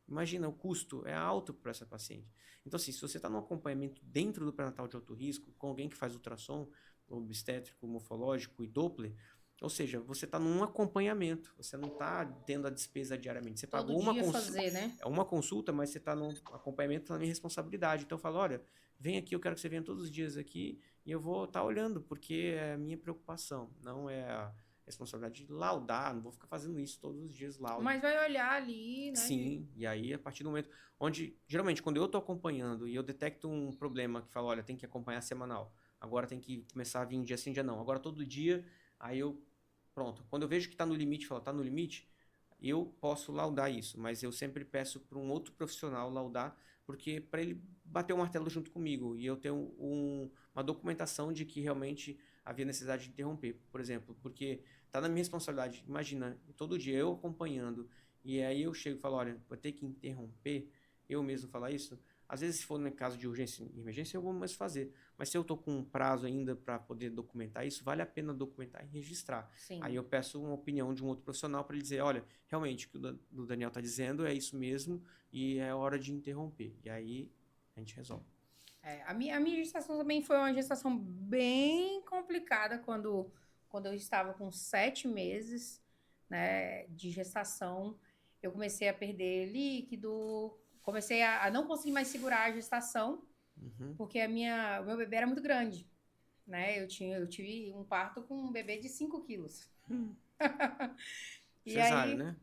Imagina, o custo é alto para essa paciente. Então, assim, se você está num acompanhamento dentro do pré-natal de alto risco, com alguém que faz ultrassom, obstétrico, morfológico e Doppler, ou seja, você está num acompanhamento, você não está tendo a despesa diariamente. Você pagou uma consulta, né? É uma consulta, mas você está num acompanhamento na minha responsabilidade. Então eu falo, olha, vem aqui, eu quero que você venha todos os dias aqui e eu vou estar olhando, porque é a minha preocupação, não é a responsabilidade de laudar, não vou ficar fazendo isso todos os dias laudo. Mas vai olhar ali, né? Sim, e aí a partir do momento onde, geralmente, quando eu estou acompanhando e eu detecto um problema que fala, olha, tem que acompanhar semanal, agora tem que começar a vir um dia sim, um dia não, agora todo dia, aí eu, pronto, quando eu vejo que está no limite, falo, está no limite, eu posso laudar isso, mas eu sempre peço para um outro profissional laudar, porque para ele bater o martelo junto comigo e eu tenho uma documentação de que realmente havia necessidade de interromper, por exemplo, porque está na minha responsabilidade. Imagina, todo dia eu acompanhando e aí eu chego e falo, olha, vou ter que interromper, eu mesmo falar isso. Às vezes, se for no caso de urgência e emergência, eu vou mais fazer. Mas se eu estou com um prazo ainda para poder documentar isso, vale a pena documentar e registrar. Sim. Aí eu peço uma opinião de um outro profissional para ele dizer, olha, realmente o que o Daniel está dizendo é isso mesmo e é hora de interromper. E aí a gente resolve. A minha gestação também foi uma gestação bem complicada quando quando eu estava com 7 meses, né, de gestação, eu comecei a perder líquido, comecei a não conseguir mais segurar a gestação, porque o meu bebê era muito grande, né? Eu tive um parto com um bebê de 5 quilos. E Cesárea, aí, né?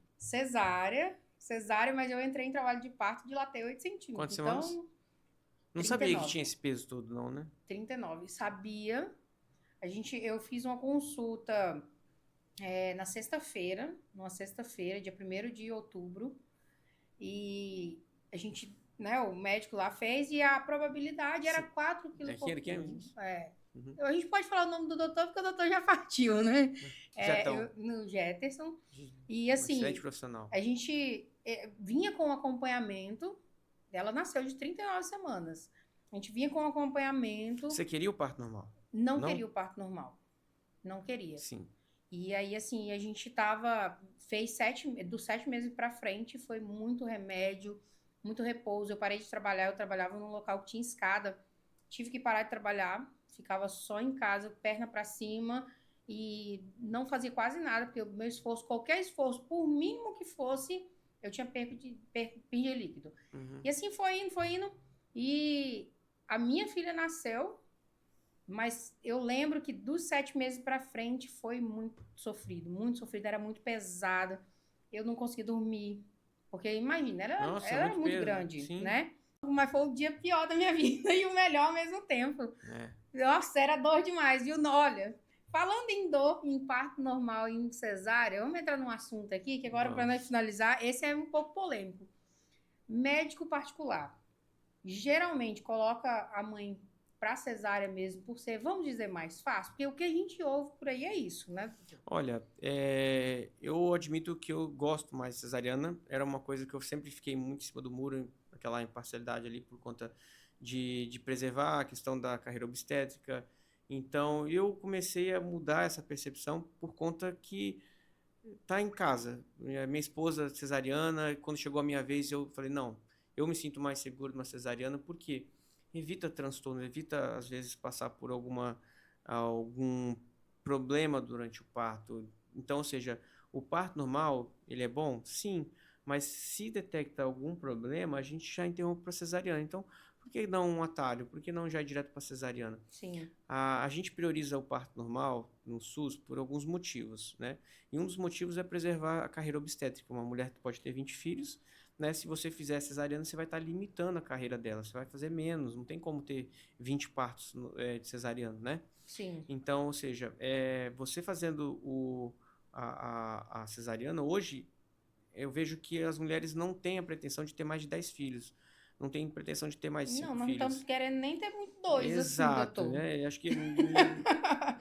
cesárea, mas eu entrei em trabalho de parto, dilatei 8 centímetros. Quantas semanas? Então, Não sabia que 39. tinha esse peso todo, não, né? 39. Sabia. Eu fiz uma consulta na sexta-feira, numa sexta-feira, dia 1º de outubro, e a gente, né, o médico lá fez e a probabilidade era 4 quilos e Aqui é pouquinho. isso? A gente pode falar o nome do doutor, porque o doutor já partiu, né? Jetão. No Jetterson. E assim, Excelente profissional. a gente vinha com acompanhamento, ela nasceu de 39 semanas. A gente vinha com acompanhamento. Você queria o parto normal? Não queria o parto normal. Não queria. Sim. E aí, assim, a gente fez dos 7 meses pra frente, foi muito remédio, muito repouso. Eu parei de trabalhar, eu trabalhava num local que tinha escada. Tive que parar de trabalhar, ficava só em casa, perna pra cima, e não fazia quase nada, porque o meu esforço, qualquer esforço, por mínimo que fosse, eu tinha perdi líquido. E assim foi indo. E a minha filha nasceu, mas eu lembro que dos 7 meses pra frente foi muito sofrido, era muito pesada. Eu não conseguia dormir, porque imagina, ela era muito grande, sim, né? Mas foi o dia pior da minha vida e o melhor ao mesmo tempo. Nossa, era dor demais, viu? Olha, falando em dor, em parto normal e em cesárea, vamos entrar num assunto aqui, que agora, para nós finalizar, esse é um pouco polêmico. Médico particular geralmente coloca a mãe para cesárea mesmo, por ser, vamos dizer, mais fácil, porque o que a gente ouve por aí é isso, né? Olha, eu admito que eu gosto mais de cesariana, era uma coisa que eu sempre fiquei muito em cima do muro, aquela imparcialidade ali por conta de preservar a questão da carreira obstétrica. Então, eu comecei a mudar essa percepção por conta que tá em casa. Minha esposa cesariana, quando chegou a minha vez, eu falei, não, eu me sinto mais seguro numa cesariana porque evita transtorno, evita às vezes passar por algum problema durante o parto. Então, ou seja, o parto normal, ele é bom? Sim, mas se detecta algum problema, a gente já interrompe para cesariana. Então, por que não um atalho? Por que não já ir direto para cesariana? Sim. A gente prioriza o parto normal no SUS por alguns motivos, né? E um dos motivos é preservar a carreira obstétrica. Uma mulher pode ter 20 filhos, né? Se você fizer cesariana, você vai estar limitando a carreira dela, você vai fazer menos, não tem como ter 20 partos de cesariana, né? Sim. Então, ou seja, você fazendo a cesariana, hoje, eu vejo que as mulheres não têm a pretensão de ter mais de 10 filhos. Não tem pretensão de ter mais 5 filhos. Não estamos querendo nem ter muito dois, exato, assim, doutor. Né? Acho que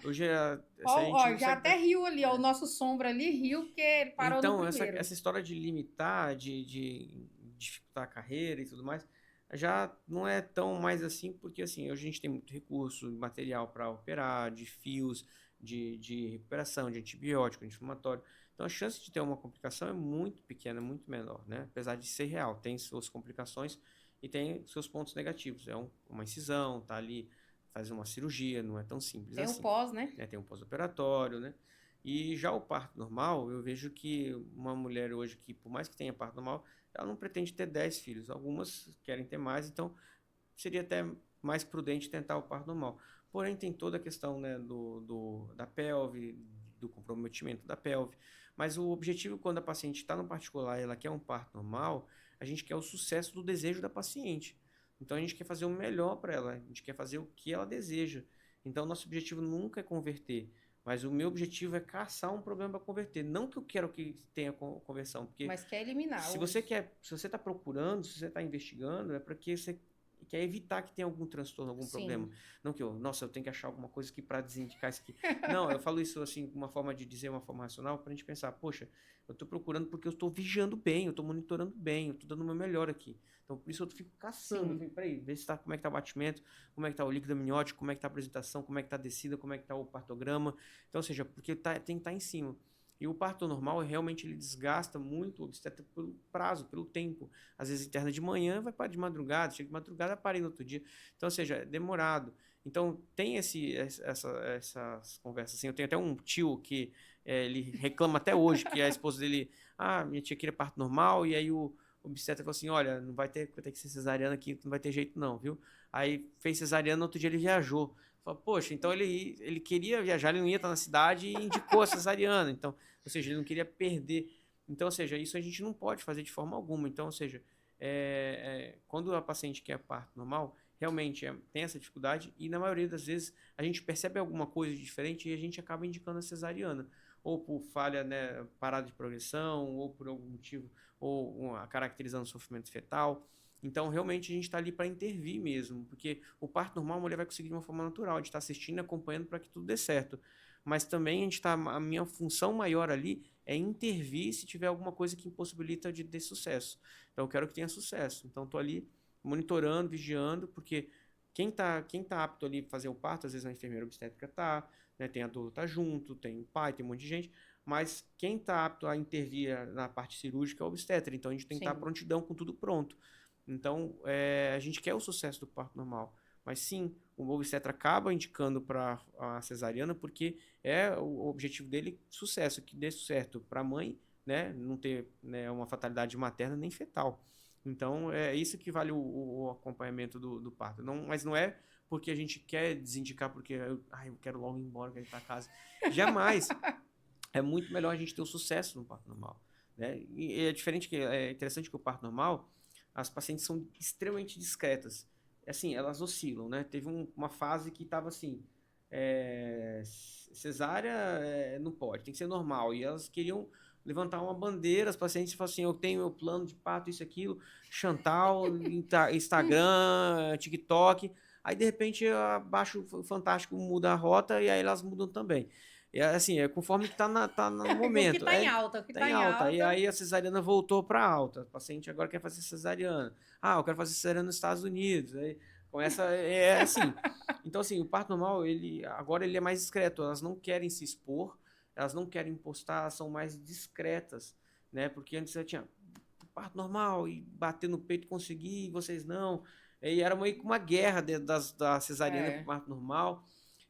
hoje já até riu ali, ó, o nosso sombra ali riu porque ele parou no primeiro. Então, essa história de limitar, de dificultar a carreira e tudo mais, já não é tão mais assim, porque assim, hoje a gente tem muito recurso, material para operar, de fios, de recuperação, de antibiótico, anti-inflamatório. Então, a chance de ter uma complicação é muito pequena, muito menor, né? Apesar de ser real, tem suas complicações e tem seus pontos negativos. Uma incisão, tá ali, faz uma cirurgia, não é tão simples assim. Tem o pós, né? Tem um pós-operatório, né? E já o parto normal, eu vejo que uma mulher hoje que, por mais que tenha parto normal, ela não pretende ter 10 filhos. Algumas querem ter mais, então seria até mais prudente tentar o parto normal. Porém, tem toda a questão, né, da pelve, do comprometimento da pelve. Mas o objetivo, quando a paciente está no particular e ela quer um parto normal, a gente quer o sucesso do desejo da paciente. Então, a gente quer fazer o melhor para ela, a gente quer fazer o que ela deseja. Então, nosso objetivo nunca é converter, mas o meu objetivo é caçar um problema para converter. Não que eu quero que tenha conversão, porque mas quer eliminar. Se você está procurando, se você está investigando, é porque você quer evitar que tenha algum transtorno, algum problema. Não que eu tenho que achar alguma coisa aqui para desindicar isso aqui. Não, eu falo isso assim, uma forma de dizer, uma forma racional, para a gente pensar, poxa, eu estou procurando porque eu estou vigiando bem, eu estou monitorando bem, eu estou dando o meu melhor aqui. Então, por isso eu fico caçando. Eu fico, peraí, ver como é que está o batimento, como é que está o líquido amniótico, como é que está a apresentação, como é que está a descida, como é que está o partograma. Então, ou seja, porque tem que estar em cima. E o parto normal, realmente, ele desgasta muito o obstetra pelo prazo, pelo tempo. Às vezes, interna de manhã, vai parar de madrugada, chega de madrugada, para no outro dia. Então, ou seja, é demorado. Então, tem essas conversas assim. Eu tenho até um tio que ele reclama até hoje que a esposa dele, minha tia queria parto normal, e aí o obstetra falou assim, olha, vai ter que ser cesariana aqui, não vai ter jeito não, viu? Aí fez cesariana, no outro dia ele viajou. Falei, poxa, então ele queria viajar, ele não ia estar na cidade e indicou a cesariana. Então, ou seja, ele não queria perder. Então, ou seja, isso a gente não pode fazer de forma alguma. Então, ou seja, quando a paciente quer parto normal, realmente tem essa dificuldade e na maioria das vezes a gente percebe alguma coisa diferente e a gente acaba indicando a cesariana. Ou por falha, né, parada de progressão, ou por algum motivo, ou caracterizando sofrimento fetal. Então, realmente, a gente está ali para intervir mesmo, porque o parto normal a mulher vai conseguir de uma forma natural, a gente está assistindo e acompanhando para que tudo dê certo. Mas também a minha função maior ali é intervir se tiver alguma coisa que impossibilita de ter sucesso. Então, eu quero que tenha sucesso. Então, estou ali monitorando, vigiando, porque quem tá apto ali a fazer o parto, às vezes a enfermeira obstétrica tá, né, tem a dor tá junto, tem o pai, tem um monte de gente, mas quem tá apto a intervir na parte cirúrgica é o obstetra, então a gente tem que estar prontidão com tudo pronto. Então, a gente quer o sucesso do parto normal, mas sim, o obstetra acaba indicando para a cesariana porque o objetivo dele sucesso, que dê certo para a mãe, né, não ter, né, uma fatalidade materna nem fetal. Então, é isso que vale o acompanhamento do parto. Não, mas não é porque a gente quer desindicar, porque eu quero logo ir embora, quero ir para casa. Jamais. É muito melhor a gente ter o sucesso no parto normal, né? E é interessante que o parto normal, as pacientes são extremamente discretas. Assim, elas oscilam, né? Teve uma fase que estava assim, cesárea não pode, tem que ser normal. E elas queriam levantar uma bandeira, as pacientes falam assim, eu tenho meu plano de parto, isso, aquilo, Chantal, Instagram, TikTok. Aí, de repente, abaixo o Fantástico muda a rota e aí elas mudam também. Assim, conforme que tá no momento. O que tá em alta, o que tá em alta. E aí a cesariana voltou para alta. O paciente agora quer fazer cesariana. Eu quero fazer cesariana nos Estados Unidos. Aí começa, assim. Então, assim, o parto normal, agora ele é mais discreto. Elas não querem se expor, elas não querem postar, elas são mais discretas, né? Porque antes eu tinha parto normal e bater no peito conseguir, e vocês não. E era meio que uma guerra da cesariana para o parto normal.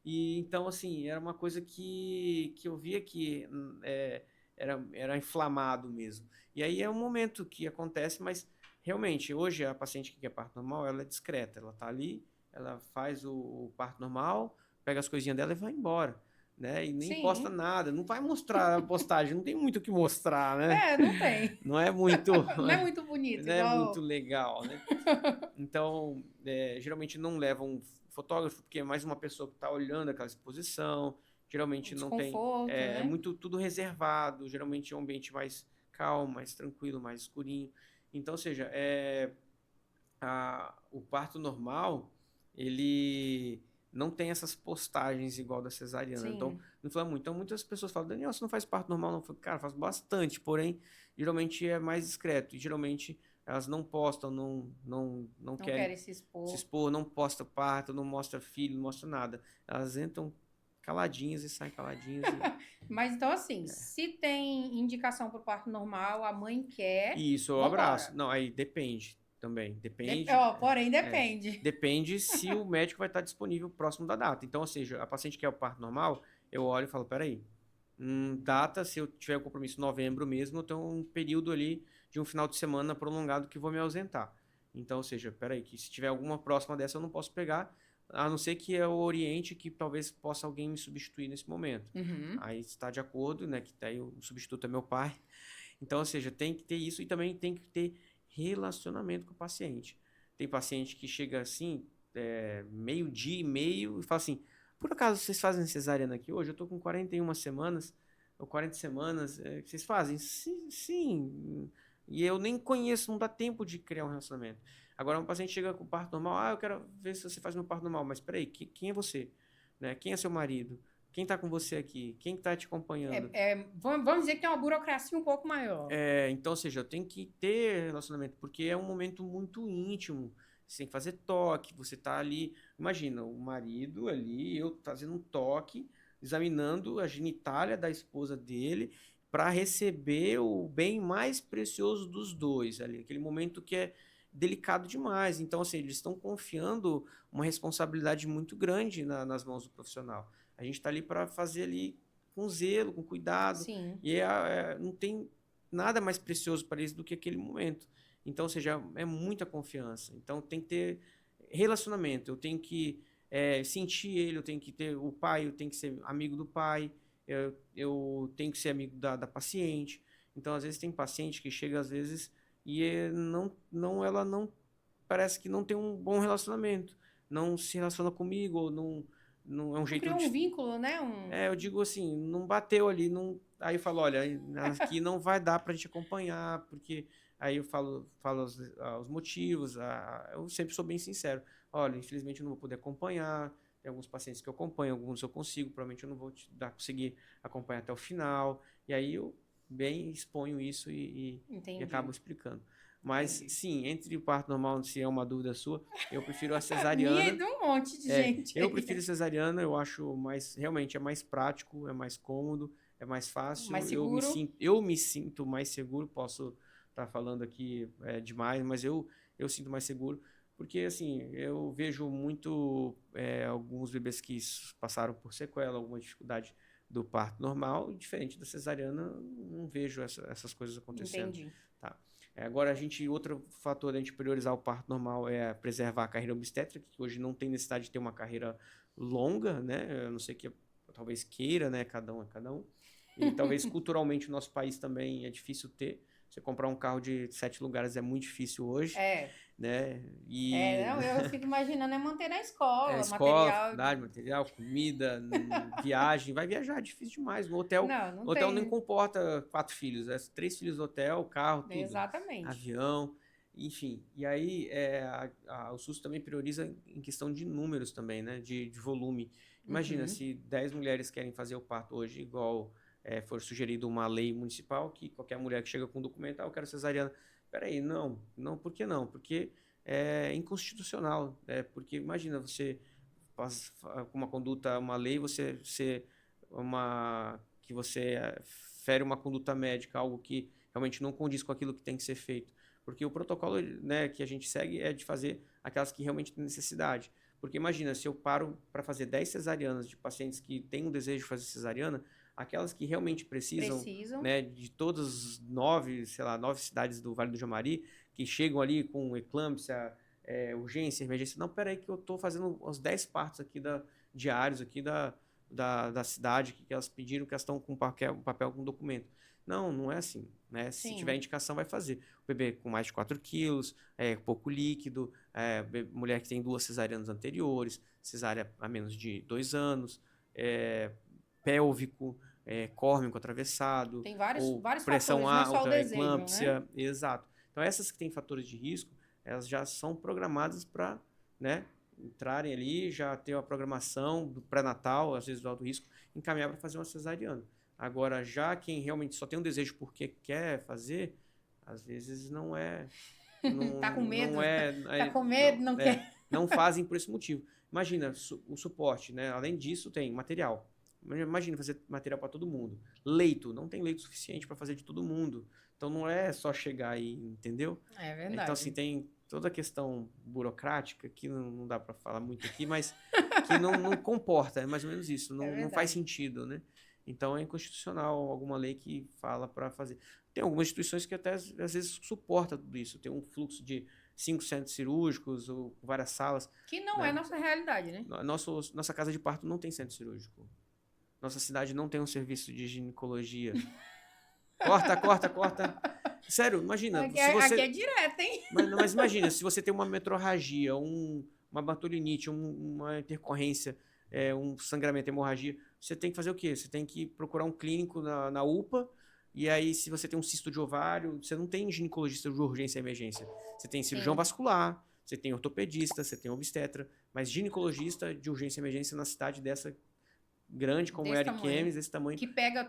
E então, assim, era uma coisa que eu via que era inflamado mesmo. E aí é um momento que acontece, mas realmente, hoje a paciente que quer parto normal, ela é discreta. Ela tá ali, ela faz o parto normal, pega as coisinhas dela e vai embora. Né? E nem posta nada, não vai mostrar a postagem, não tem muito o que mostrar, né? Não tem. Não é muito, não é muito bonito, não é muito legal, né? Então, geralmente não levam um fotógrafo, porque é mais uma pessoa que está olhando aquela exposição, geralmente não tem, né? é muito tudo reservado, geralmente é um ambiente mais calmo, mais tranquilo, mais escurinho. Então, ou seja, o parto normal, ele não tem essas postagens igual da cesariana. Sim. Então, não fala muito. Então, muitas pessoas falam, Daniel, você não faz parto normal? Não. Eu falo, cara, faço bastante, porém, geralmente é mais discreto. E geralmente elas não postam, não querem se expor. Não posta parto, não mostra filho, não mostra nada. Elas entram caladinhas e saem caladinhas. Mas então, assim, se tem indicação para o parto normal, a mãe quer. Isso, eu abraço. Não, aí depende. Também, depende. Porém, depende. Depende se o médico vai estar disponível próximo da data. Então, ou seja, a paciente que quer o parto normal, eu olho e falo, peraí, data, se eu tiver um compromisso em novembro mesmo, eu tenho um período ali de um final de semana prolongado que vou me ausentar. Então, ou seja, peraí, que se tiver alguma próxima dessa eu não posso pegar, a não ser que eu oriente que talvez possa alguém me substituir nesse momento. Aí está de acordo, né, que daí o substituto é meu pai. Então, ou seja, tem que ter isso e também tem que ter relacionamento com o paciente. Tem paciente que chega assim, meio-dia e meio, e fala assim, por acaso vocês fazem cesariana aqui hoje? Eu tô com 41 semanas, ou 40 semanas, vocês fazem? Sim, sim. E eu nem conheço, não dá tempo de criar um relacionamento. Agora, um paciente chega com parto normal, eu quero ver se você faz meu parto normal, mas peraí, quem é você? Né? Quem é seu marido? Quem está com você aqui? Quem está te acompanhando? Vamos dizer que tem uma burocracia um pouco maior. Então, ou seja, eu tenho que ter relacionamento, porque é um momento muito íntimo. Você tem que fazer toque, você tá ali. Imagina, o marido ali, eu fazendo um toque, examinando a genitália da esposa dele, para receber o bem mais precioso dos dois ali. Aquele momento que delicado demais. Então, assim, eles estão confiando uma responsabilidade muito grande nas mãos do profissional. A gente está ali para fazer ali com zelo, com cuidado. Sim. E não tem nada mais precioso para eles do que aquele momento. Então, ou seja, é muita confiança. Então, tem que ter relacionamento. Eu tenho que sentir ele, eu tenho que ter o pai, eu tenho que ser amigo do pai, eu tenho que ser amigo da paciente. Então, às vezes, tem paciente que chega, às vezes, e ela não parece que não tem um bom relacionamento. Não se relaciona comigo, ou não é um jeito Criou um vínculo, né? eu digo assim, não bateu ali, não. Aí eu falo, olha, aqui não vai dar pra gente acompanhar, porque aí eu falo os motivos, eu sempre sou bem sincero. Olha, infelizmente eu não vou poder acompanhar, tem alguns pacientes que eu acompanho, alguns eu consigo, provavelmente eu não vou conseguir acompanhar até o final, e aí eu bem exponho isso e acabo explicando. Mas, sim, entre o parto normal, se é uma dúvida sua, eu prefiro a cesariana. Minha e de um monte de gente. Eu prefiro a cesariana, eu acho realmente é mais prático, é mais cômodo, é mais fácil. Mais seguro. Eu me sinto mais seguro, posso estar falando aqui demais, mas eu sinto mais seguro, porque, assim, eu vejo muito alguns bebês que passaram por sequela, alguma dificuldade do parto normal, diferente da cesariana, não vejo essas coisas acontecendo. Entendi. Tá. Agora, outro fator da gente priorizar o parto normal é preservar a carreira obstétrica, que hoje não tem necessidade de ter uma carreira longa, né? A não ser que talvez queira, né? Cada um é cada um. E talvez culturalmente o nosso país também é difícil ter. Você comprar um carro de 7 lugares é muito difícil hoje. Né? Não, eu fico imaginando manter na escola, material, comida, viagem. Vai viajar, é difícil demais. No hotel, não o hotel tem. nem comporta 4 filhos, 3 filhos no hotel, carro, tudo. Exatamente. Avião, enfim. E aí o SUS também prioriza em questão de números também, né? De volume. Imagina, se 10 mulheres querem fazer o parto hoje, igual for sugerido uma lei municipal, que qualquer mulher que chega com um documento, eu quero cesariana. Peraí, não, por que não? Porque é inconstitucional. Porque imagina você com uma conduta, uma lei, você que você fere uma conduta médica, algo que realmente não condiz com aquilo que tem que ser feito. Porque o protocolo, né, que a gente segue é de fazer aquelas que realmente têm necessidade. Porque imagina, se eu paro para fazer 10 cesarianas de pacientes que têm um desejo de fazer cesariana, aquelas que realmente precisam. Né, de todas as 9 cidades do Vale do Jamari, que chegam ali com eclâmpsia, urgência, emergência. Não, peraí que eu estou fazendo os 10 partos aqui diários aqui da cidade, que elas pediram, que elas estão com um papel com documento. Não é assim. Né? Se tiver indicação, vai fazer. O bebê com mais de 4 quilos, pouco líquido, mulher que tem 2 cesarianas anteriores, cesárea há menos de 2 anos, pélvico, córmico atravessado, tem vários pressão fatores, alta, não é só o desejo, eclâmpsia, né? Exato. Então essas que têm fatores de risco, elas já são programadas para, né, entrarem ali, já ter uma programação do pré-natal, às vezes do alto risco, encaminhar para fazer uma cesariana. Agora, já quem realmente só tem um desejo porque quer fazer, às vezes não é... Tá com medo, tá com medo, não quer. Não fazem por esse motivo. Imagina, o suporte, né? Além disso, tem material. Imagina fazer material para todo mundo. Leito, não tem leito suficiente para fazer de todo mundo. Então não é só chegar aí, entendeu? É verdade. Então, assim, tem toda a questão burocrática, que não dá para falar muito aqui, mas que não comporta, é mais ou menos isso. Não faz sentido, né? Então é inconstitucional alguma lei que fala para fazer. Tem algumas instituições que até às vezes suportam tudo isso. Tem um fluxo de 5 centros cirúrgicos ou várias salas. Que não é nossa realidade, né? Nossa casa de parto não tem centro cirúrgico. Nossa cidade não tem um serviço de ginecologia. Corta. Sério, imagina. Aqui é direto, hein? Mas imagina, se você tem uma metrorragia, uma bartolinite, uma intercorrência, um sangramento, hemorragia, você tem que fazer o quê? Você tem que procurar um clínico na UPA, e aí se você tem um cisto de ovário, você não tem ginecologista de urgência e emergência. Você tem cirurgião vascular, você tem ortopedista, você tem obstetra, mas ginecologista de urgência e emergência na cidade dessa grande como é Ariquemes, desse tamanho. Que pega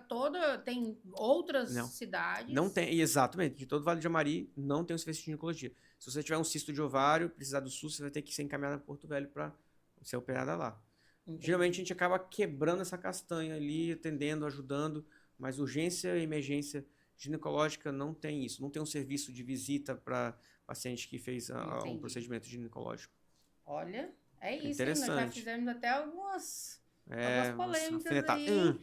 tem outras cidades. Não tem, exatamente. De todo o Vale do Jamari, não tem um serviço de ginecologia. Se você tiver um cisto de ovário, precisar do SUS, você vai ter que ser encaminhada para Porto Velho para ser operada lá. Entendi. Geralmente a gente acaba quebrando essa castanha ali, atendendo, ajudando, mas urgência e emergência Ginecológica não tem isso, não tem um serviço de visita para paciente que fez um procedimento ginecológico. Olha, é isso, hein? Interessante. Nós já fizemos até algumas polêmicas aí.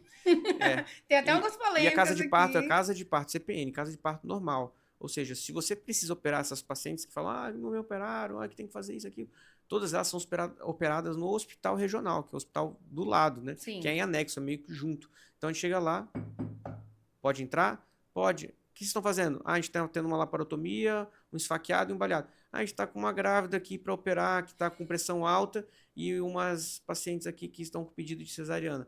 Tem até algumas polêmicas. E a casa de parto aqui. é casa de parto CPN, casa de parto normal. Ou seja, se você precisa operar essas pacientes que falam, não me operaram, que tem que fazer isso, aquilo. Todas elas são operadas no hospital regional, que é o hospital do lado, né? Sim. Que é em anexo, é meio que junto. Então a gente chega lá, pode entrar? Pode. O que vocês estão fazendo? A gente está tendo uma laparotomia, um esfaqueado e um baleado. A gente está com uma grávida aqui para operar, que está com pressão alta, e umas pacientes aqui que estão com pedido de cesariana.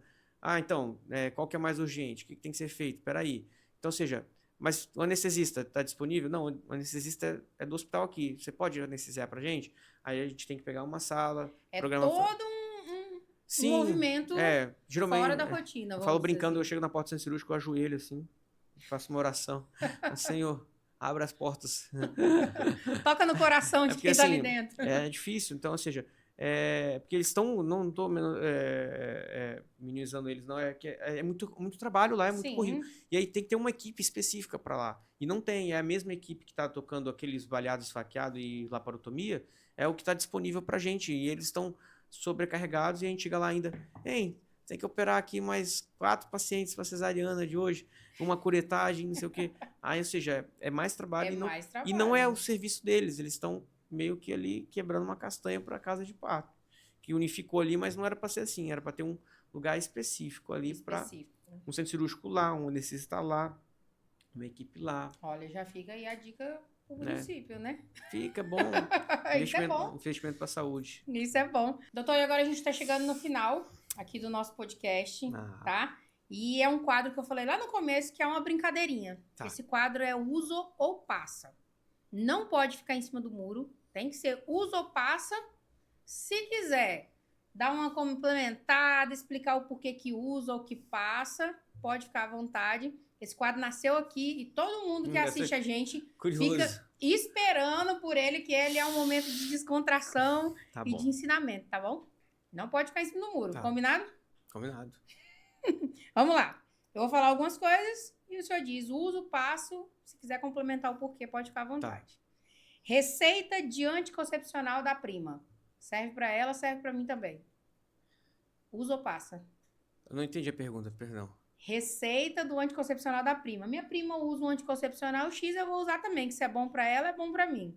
Então, qual que é mais urgente? O que tem que ser feito? Peraí. Então, ou seja, mas o anestesista está disponível? Não, o anestesista é do hospital aqui. Você pode anestesiar para a gente? Aí a gente tem que pegar uma sala. Todo um movimento geralmente, fora da rotina. Eu falo brincando, eu chego na porta do centro cirúrgico, eu ajoelho assim, faço uma oração. Senhor, abra as portas. Toca no coração de quem está ali dentro. É difícil, então, ou seja, porque eles estão, não estou minimizando eles, não, é muito trabalho lá, é muito corrido. E aí tem que ter uma equipe específica para lá. E não tem, é a mesma equipe que está tocando aqueles baleados, esfaqueado e laparotomia, é o que está disponível para a gente. E eles estão sobrecarregados e a gente chega lá ainda, tem que operar aqui mais 4 pacientes para cesariana de hoje, uma curetagem, não sei o quê. Aí, ou seja, é mais trabalho. E não é o serviço deles, eles estão meio que ali quebrando uma castanha para a casa de parto, que unificou ali, mas não era para ser assim, era para ter um lugar específico ali, para um centro cirúrgico lá, um anestesista lá, uma equipe lá. Olha, já fica aí a dica pro município, né? Fica bom. Isso é bom. Investimento para a saúde. Isso é bom. Doutor, e agora a gente está chegando no final aqui do nosso podcast, tá? E é um quadro que eu falei lá no começo, que é uma brincadeirinha. Tá. Esse quadro é uso ou passa. Não pode ficar em cima do muro. Tem que ser uso ou passa. Se quiser dar uma complementada, explicar o porquê que usa ou que passa, pode ficar à vontade. Esse quadro nasceu aqui e todo mundo que assiste a gente fica esperando por ele, que ele é um momento de descontração e de ensinamento, tá bom? Não pode ficar em cima do muro. Tá. Combinado? Combinado. Vamos lá. Eu vou falar algumas coisas e o senhor diz uso, passo. Se quiser complementar o porquê, pode ficar à vontade. Tá. Receita de anticoncepcional da prima. Serve para ela, serve para mim também. Usa ou passa? Eu não entendi a pergunta, perdão. Receita do anticoncepcional da prima. Minha prima usa um anticoncepcional X, eu vou usar também, que se é bom para ela, é bom para mim.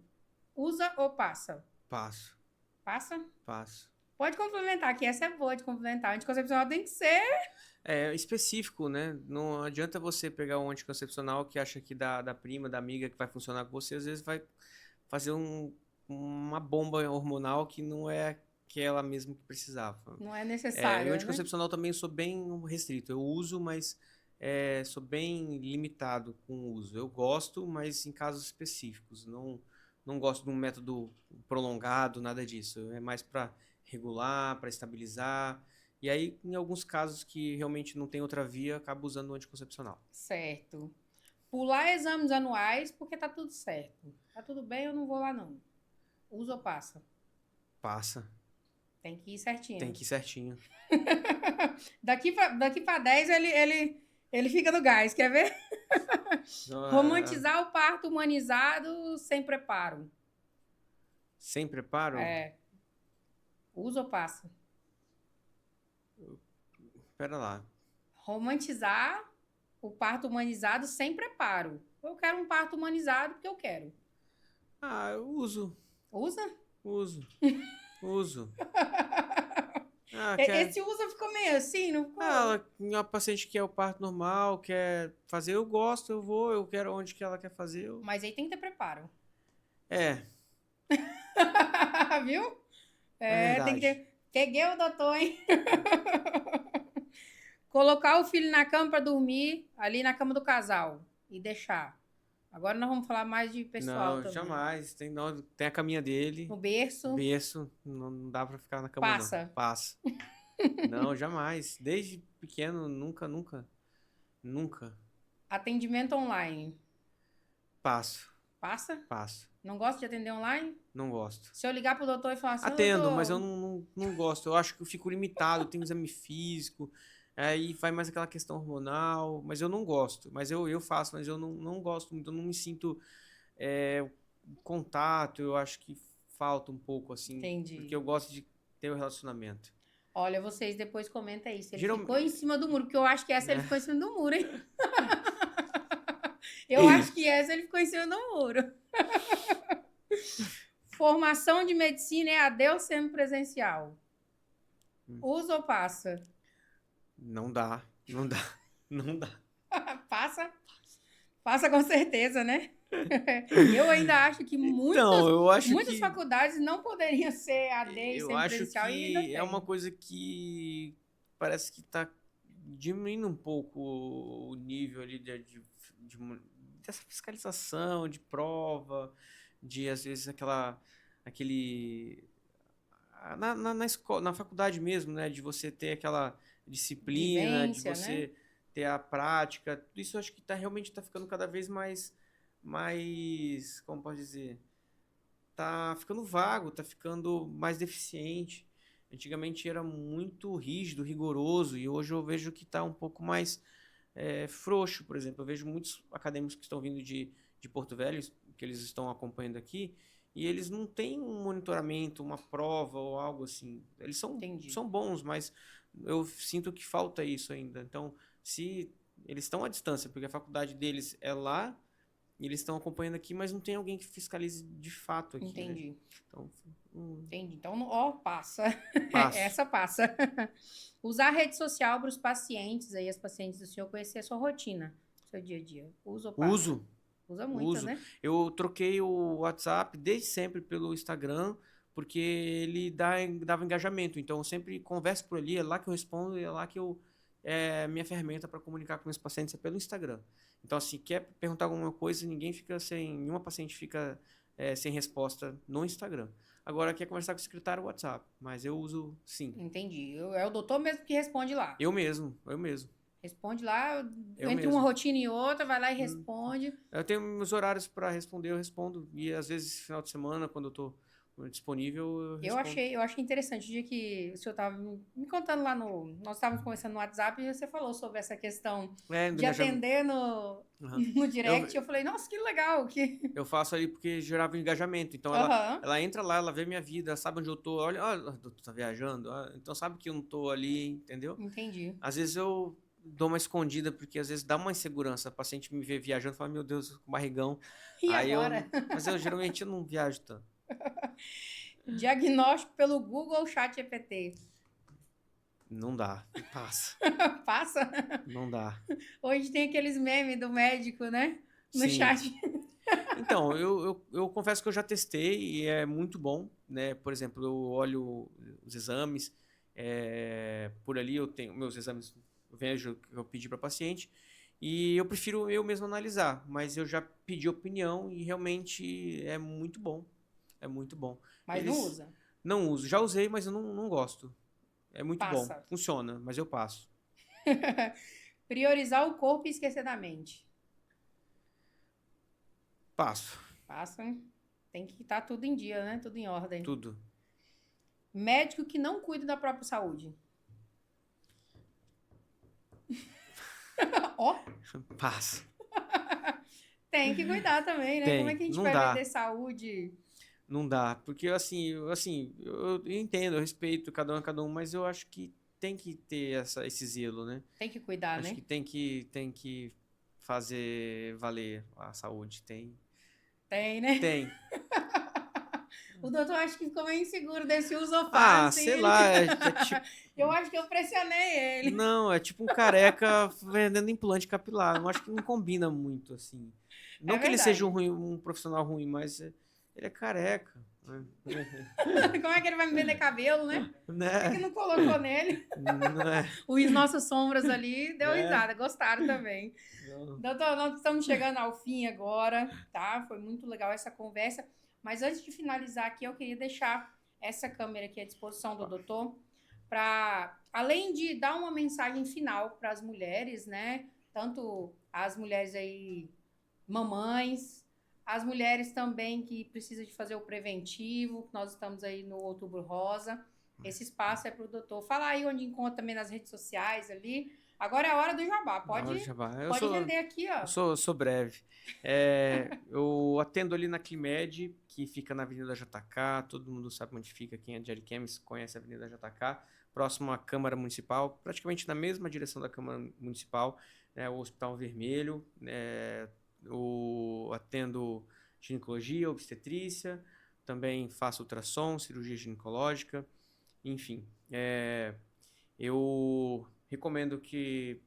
Usa ou passa? Passo. Passa? Passo. Pode complementar, que essa é boa de complementar. O anticoncepcional tem que ser... específico, né? Não adianta você pegar um anticoncepcional que acha que da prima, da amiga que vai funcionar com você, às vezes vai fazer uma bomba hormonal que não é aquela mesmo que precisava. Não é necessário, o anticoncepcional também sou bem restrito. Eu uso, mas sou bem limitado com o uso. Eu gosto, mas em casos específicos. Não gosto de um método prolongado, nada disso. É mais para regular, para estabilizar. E aí, em alguns casos que realmente não tem outra via, acabo usando o anticoncepcional. Certo. Pular exames anuais porque tá tudo certo. Tá tudo bem, eu não vou lá não. Usa ou passa? Passa. Tem que ir certinho. Tem que ir certinho. daqui pra 10 ele fica no gás, quer ver? Romantizar o parto humanizado sem preparo. Sem preparo? Usa ou passa? Pera lá. Romantizar o parto humanizado sem preparo. Eu quero um parto humanizado porque eu quero. Eu uso. Usa? Uso. Esse uso ficou meio assim, não ficou? Uma paciente quer o parto normal, quer fazer, eu gosto, eu vou, eu quero onde que ela quer fazer. Mas aí tem que ter preparo. Viu? Tem que ter... Peguei o doutor, hein? Colocar o filho na cama para dormir, ali na cama do casal, e deixar. Agora nós vamos falar mais de pessoal também. Não, jamais. Tem a caminha dele. No berço. Berço. Não dá para ficar na cama, não. Passa. Não, jamais. Desde pequeno, nunca. Atendimento online. Passo. Passa? Passo. Não gosta de atender online? Não gosto. Se eu ligar pro doutor e falar assim... Atendo, mas eu não gosto. Eu acho que eu fico limitado. Eu tenho exame físico. Aí vai mais aquela questão hormonal, mas eu não gosto. Mas eu faço, mas eu não gosto muito, eu não me sinto contato, eu acho que falta um pouco, assim, porque Entendi. eu gosto de ter o relacionamento. Olha, vocês depois comentam aí se ele ficou em Geralmente, cima do muro, porque eu acho que essa ele né? ficou em cima do muro, hein? Eu acho que essa ele ficou em cima do muro. Formação de medicina é AD ou semipresencial? Usa ou passa? Não dá, não dá, não dá. Passa? Passa com certeza, né? Eu ainda acho que Então, eu acho muitas que faculdades não poderiam ser AD e eu acho semipresencial e ainda que é uma tem. coisa que parece que está diminuindo um pouco o nível ali de dessa fiscalização, de prova, de às vezes aquele na escola, na faculdade mesmo, né, de você ter aquela disciplina, de Vivência, né? você ter a prática, tudo isso eu acho que realmente está ficando cada vez mais, como pode dizer, tá ficando vago, tá ficando mais deficiente. Antigamente era muito rígido, rigoroso, e hoje eu vejo que está um pouco mais frouxo, por exemplo. Eu vejo muitos acadêmicos que estão vindo de Porto Velho, que eles estão acompanhando aqui, e eles não têm um monitoramento, uma prova ou algo assim. Eles Entendi. são bons, mas eu sinto que falta isso ainda. Então, se eles estão à distância, porque a faculdade deles é lá, e eles estão acompanhando aqui, mas não tem alguém que fiscalize de fato aqui, né? Entendi. Então, Entendi. Então, ó, passa. passo. Essa passa. Usar a rede social para os pacientes, aí, as pacientes do senhor, conhecer a sua rotina, seu dia a dia. Usa ou passa? Uso, Usa muito, uso. né? Eu troquei o WhatsApp desde sempre pelo Instagram, porque ele dava engajamento. Então, eu sempre converso por ali, é lá que eu respondo, é lá que eu. É minha ferramenta para comunicar com meus pacientes é pelo Instagram. Então, assim, quer perguntar alguma coisa, nenhuma paciente fica sem resposta no Instagram. Agora, quer conversar com o secretário, WhatsApp. Mas eu uso, sim. Entendi. É o doutor mesmo que responde lá. Eu mesmo, Responde lá, eu entre uma mesmo. rotina e outra, vai lá e Hum. responde. Eu tenho meus horários para responder, eu respondo. E às vezes, final de semana, quando eu tô disponível, eu respondo. Eu achei interessante o dia que o senhor estava me contando lá no. Nós estávamos conversando no WhatsApp e você falou sobre essa questão Do de engajamento. atender no, Uhum. no direct. Eu falei, nossa, que legal. Que... Eu faço ali porque gerava engajamento. Então Aham, ela entra lá, ela vê minha vida, sabe onde eu tô. Olha, tu tá viajando. Então sabe que eu não tô ali, entendeu? entendi. Às vezes eu dou uma escondida, porque às vezes dá uma insegurança. O paciente me vê viajando e fala, meu Deus, com barrigão. E agora? Mas eu geralmente eu não viajo tanto. Diagnóstico pelo Google Chat GPT. Não dá. Passa. Passa? Não dá. Hoje tem aqueles memes do médico, né? No Sim. chat. Então, eu confesso que eu já testei e é muito bom, né? Por exemplo, eu olho os exames, por ali eu tenho meus exames, eu vejo o que eu pedi para paciente e eu prefiro eu mesmo analisar, mas eu já pedi opinião e realmente é muito bom, é muito bom. Mas não Eles usa. não uso, já usei, mas eu não gosto. É muito bom, Passa. funciona, mas eu passo. Priorizar o corpo e esquecer da mente. Passo, Passa. Tem que estar tudo em dia, né? Tudo em ordem. tudo. Médico que não cuida da própria saúde. Ó, Passo. tem que cuidar também, né? Como é Tem, que a gente não vai dá. vender saúde? Não dá, porque eu entendo, eu respeito cada um, mas eu acho que tem que ter esse zelo, né? Tem que cuidar, Acho né? que tem que fazer valer a saúde, Tem, né? tem. O doutor acho que ficou meio inseguro desse uso ou Ah, passe. sei lá, é tipo, Eu acho que eu pressionei ele. não, é tipo um careca vendendo implante capilar, eu acho que não combina muito, assim. É Não que ele seja verdade. um profissional ruim, mas ele é careca, né? Como é que ele vai me vender cabelo, né? Por que Né? não colocou nele? Não é, Os nossos sombras ali deu né? risada, gostaram também. Não. Doutor, nós estamos chegando ao fim agora, tá? Foi muito legal essa conversa. Mas antes de finalizar aqui, eu queria deixar essa câmera aqui à disposição do doutor para, além de dar uma mensagem final para as mulheres, né? Tanto as mulheres aí, mamães, as mulheres também que precisam de fazer o preventivo, nós estamos aí no Outubro Rosa, Esse espaço é para o doutor. Fala aí onde encontra também nas redes sociais ali. Agora é a hora do jabá. Pode render aqui, ó. Eu sou breve. Eu atendo ali na Climed, que fica na Avenida JK. Todo mundo sabe onde fica. Quem é de Ariquemes conhece a Avenida JK. Próximo à Câmara Municipal, praticamente na mesma direção da Câmara Municipal, né, o Hospital Vermelho. Eu atendo ginecologia, obstetrícia. Também faço ultrassom, cirurgia ginecológica. Enfim, eu recomendo que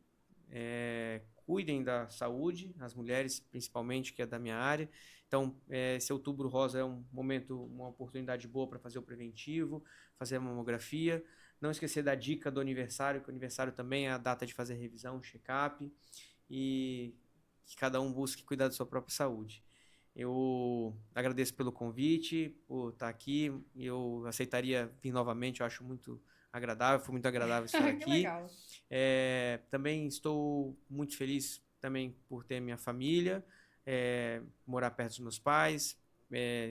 cuidem da saúde, as mulheres principalmente, que é da minha área. Então, esse Outubro Rosa é um momento, uma oportunidade boa para fazer o preventivo, fazer a mamografia. Não esquecer da dica do aniversário, que o aniversário também é a data de fazer revisão, check-up. E que cada um busque cuidar da sua própria saúde. Eu agradeço pelo convite, por estar aqui. Eu aceitaria vir novamente, eu acho muito agradável, foi muito agradável estar aqui. Que legal. Também estou muito feliz também por ter minha família, morar perto dos meus pais,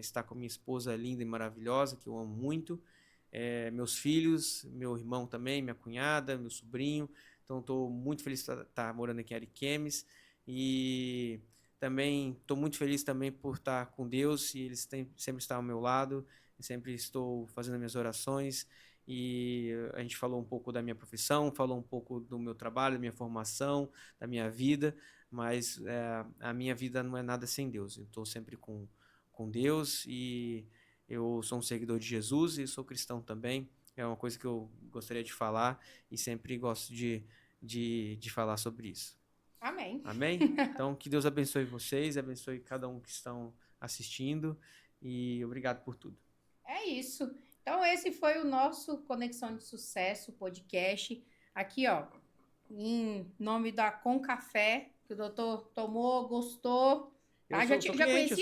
estar com minha esposa linda e maravilhosa, que eu amo muito, meus filhos, meu irmão também, minha cunhada, meu sobrinho. Então estou muito feliz de estar morando aqui em Ariquemes e também estou muito feliz também por estar com Deus e Ele sempre está ao meu lado. Eu sempre estou fazendo minhas orações e a gente falou um pouco da minha profissão, falou um pouco do meu trabalho, da minha formação, da minha vida, mas a minha vida não é nada sem Deus. Eu estou sempre com Deus e eu sou um seguidor de Jesus e sou cristão também. É uma coisa que eu gostaria de falar e sempre gosto de falar sobre isso. Amém. Amém? Então, que Deus abençoe vocês, abençoe cada um que estão assistindo e obrigado por tudo. É isso. Então, esse foi o nosso Conexão de Sucesso podcast. Aqui, ó, em nome da Com Café, que o doutor tomou, gostou. Eu sou cliente.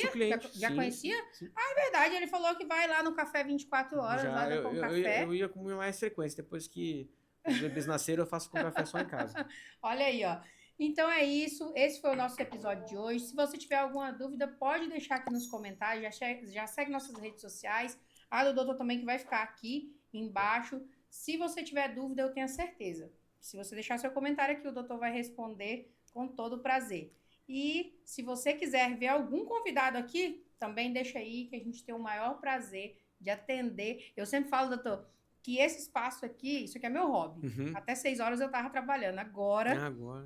Já Sim, conhecia? sim. Ah, é verdade. Ele falou que vai lá no Café 24 horas, lá da Com Café. Eu ia com mais frequência. Depois que os bebês nasceram, eu faço com café só em casa. Olha aí, ó. Então é isso. Esse foi o nosso episódio de hoje. Se você tiver alguma dúvida, pode deixar aqui nos comentários. Já segue nossas redes sociais. A do doutor também, que vai ficar aqui embaixo. Se você tiver dúvida, eu tenho certeza. Se você deixar seu comentário aqui, o doutor vai responder com todo prazer. E se você quiser ver algum convidado aqui, também deixa aí, que a gente tem o maior prazer de atender. Eu sempre falo, doutor, que esse espaço aqui, isso aqui é meu hobby. Uhum. Até 6 horas eu tava trabalhando. Agora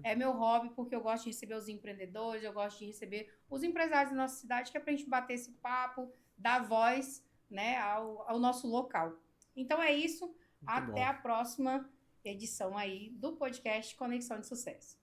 é meu hobby, porque eu gosto de receber os empreendedores, eu gosto de receber os empresários da nossa cidade, que é pra gente bater esse papo, dar voz, né, ao nosso local. Então é isso. Até a próxima edição aí do podcast Conexão de Sucesso.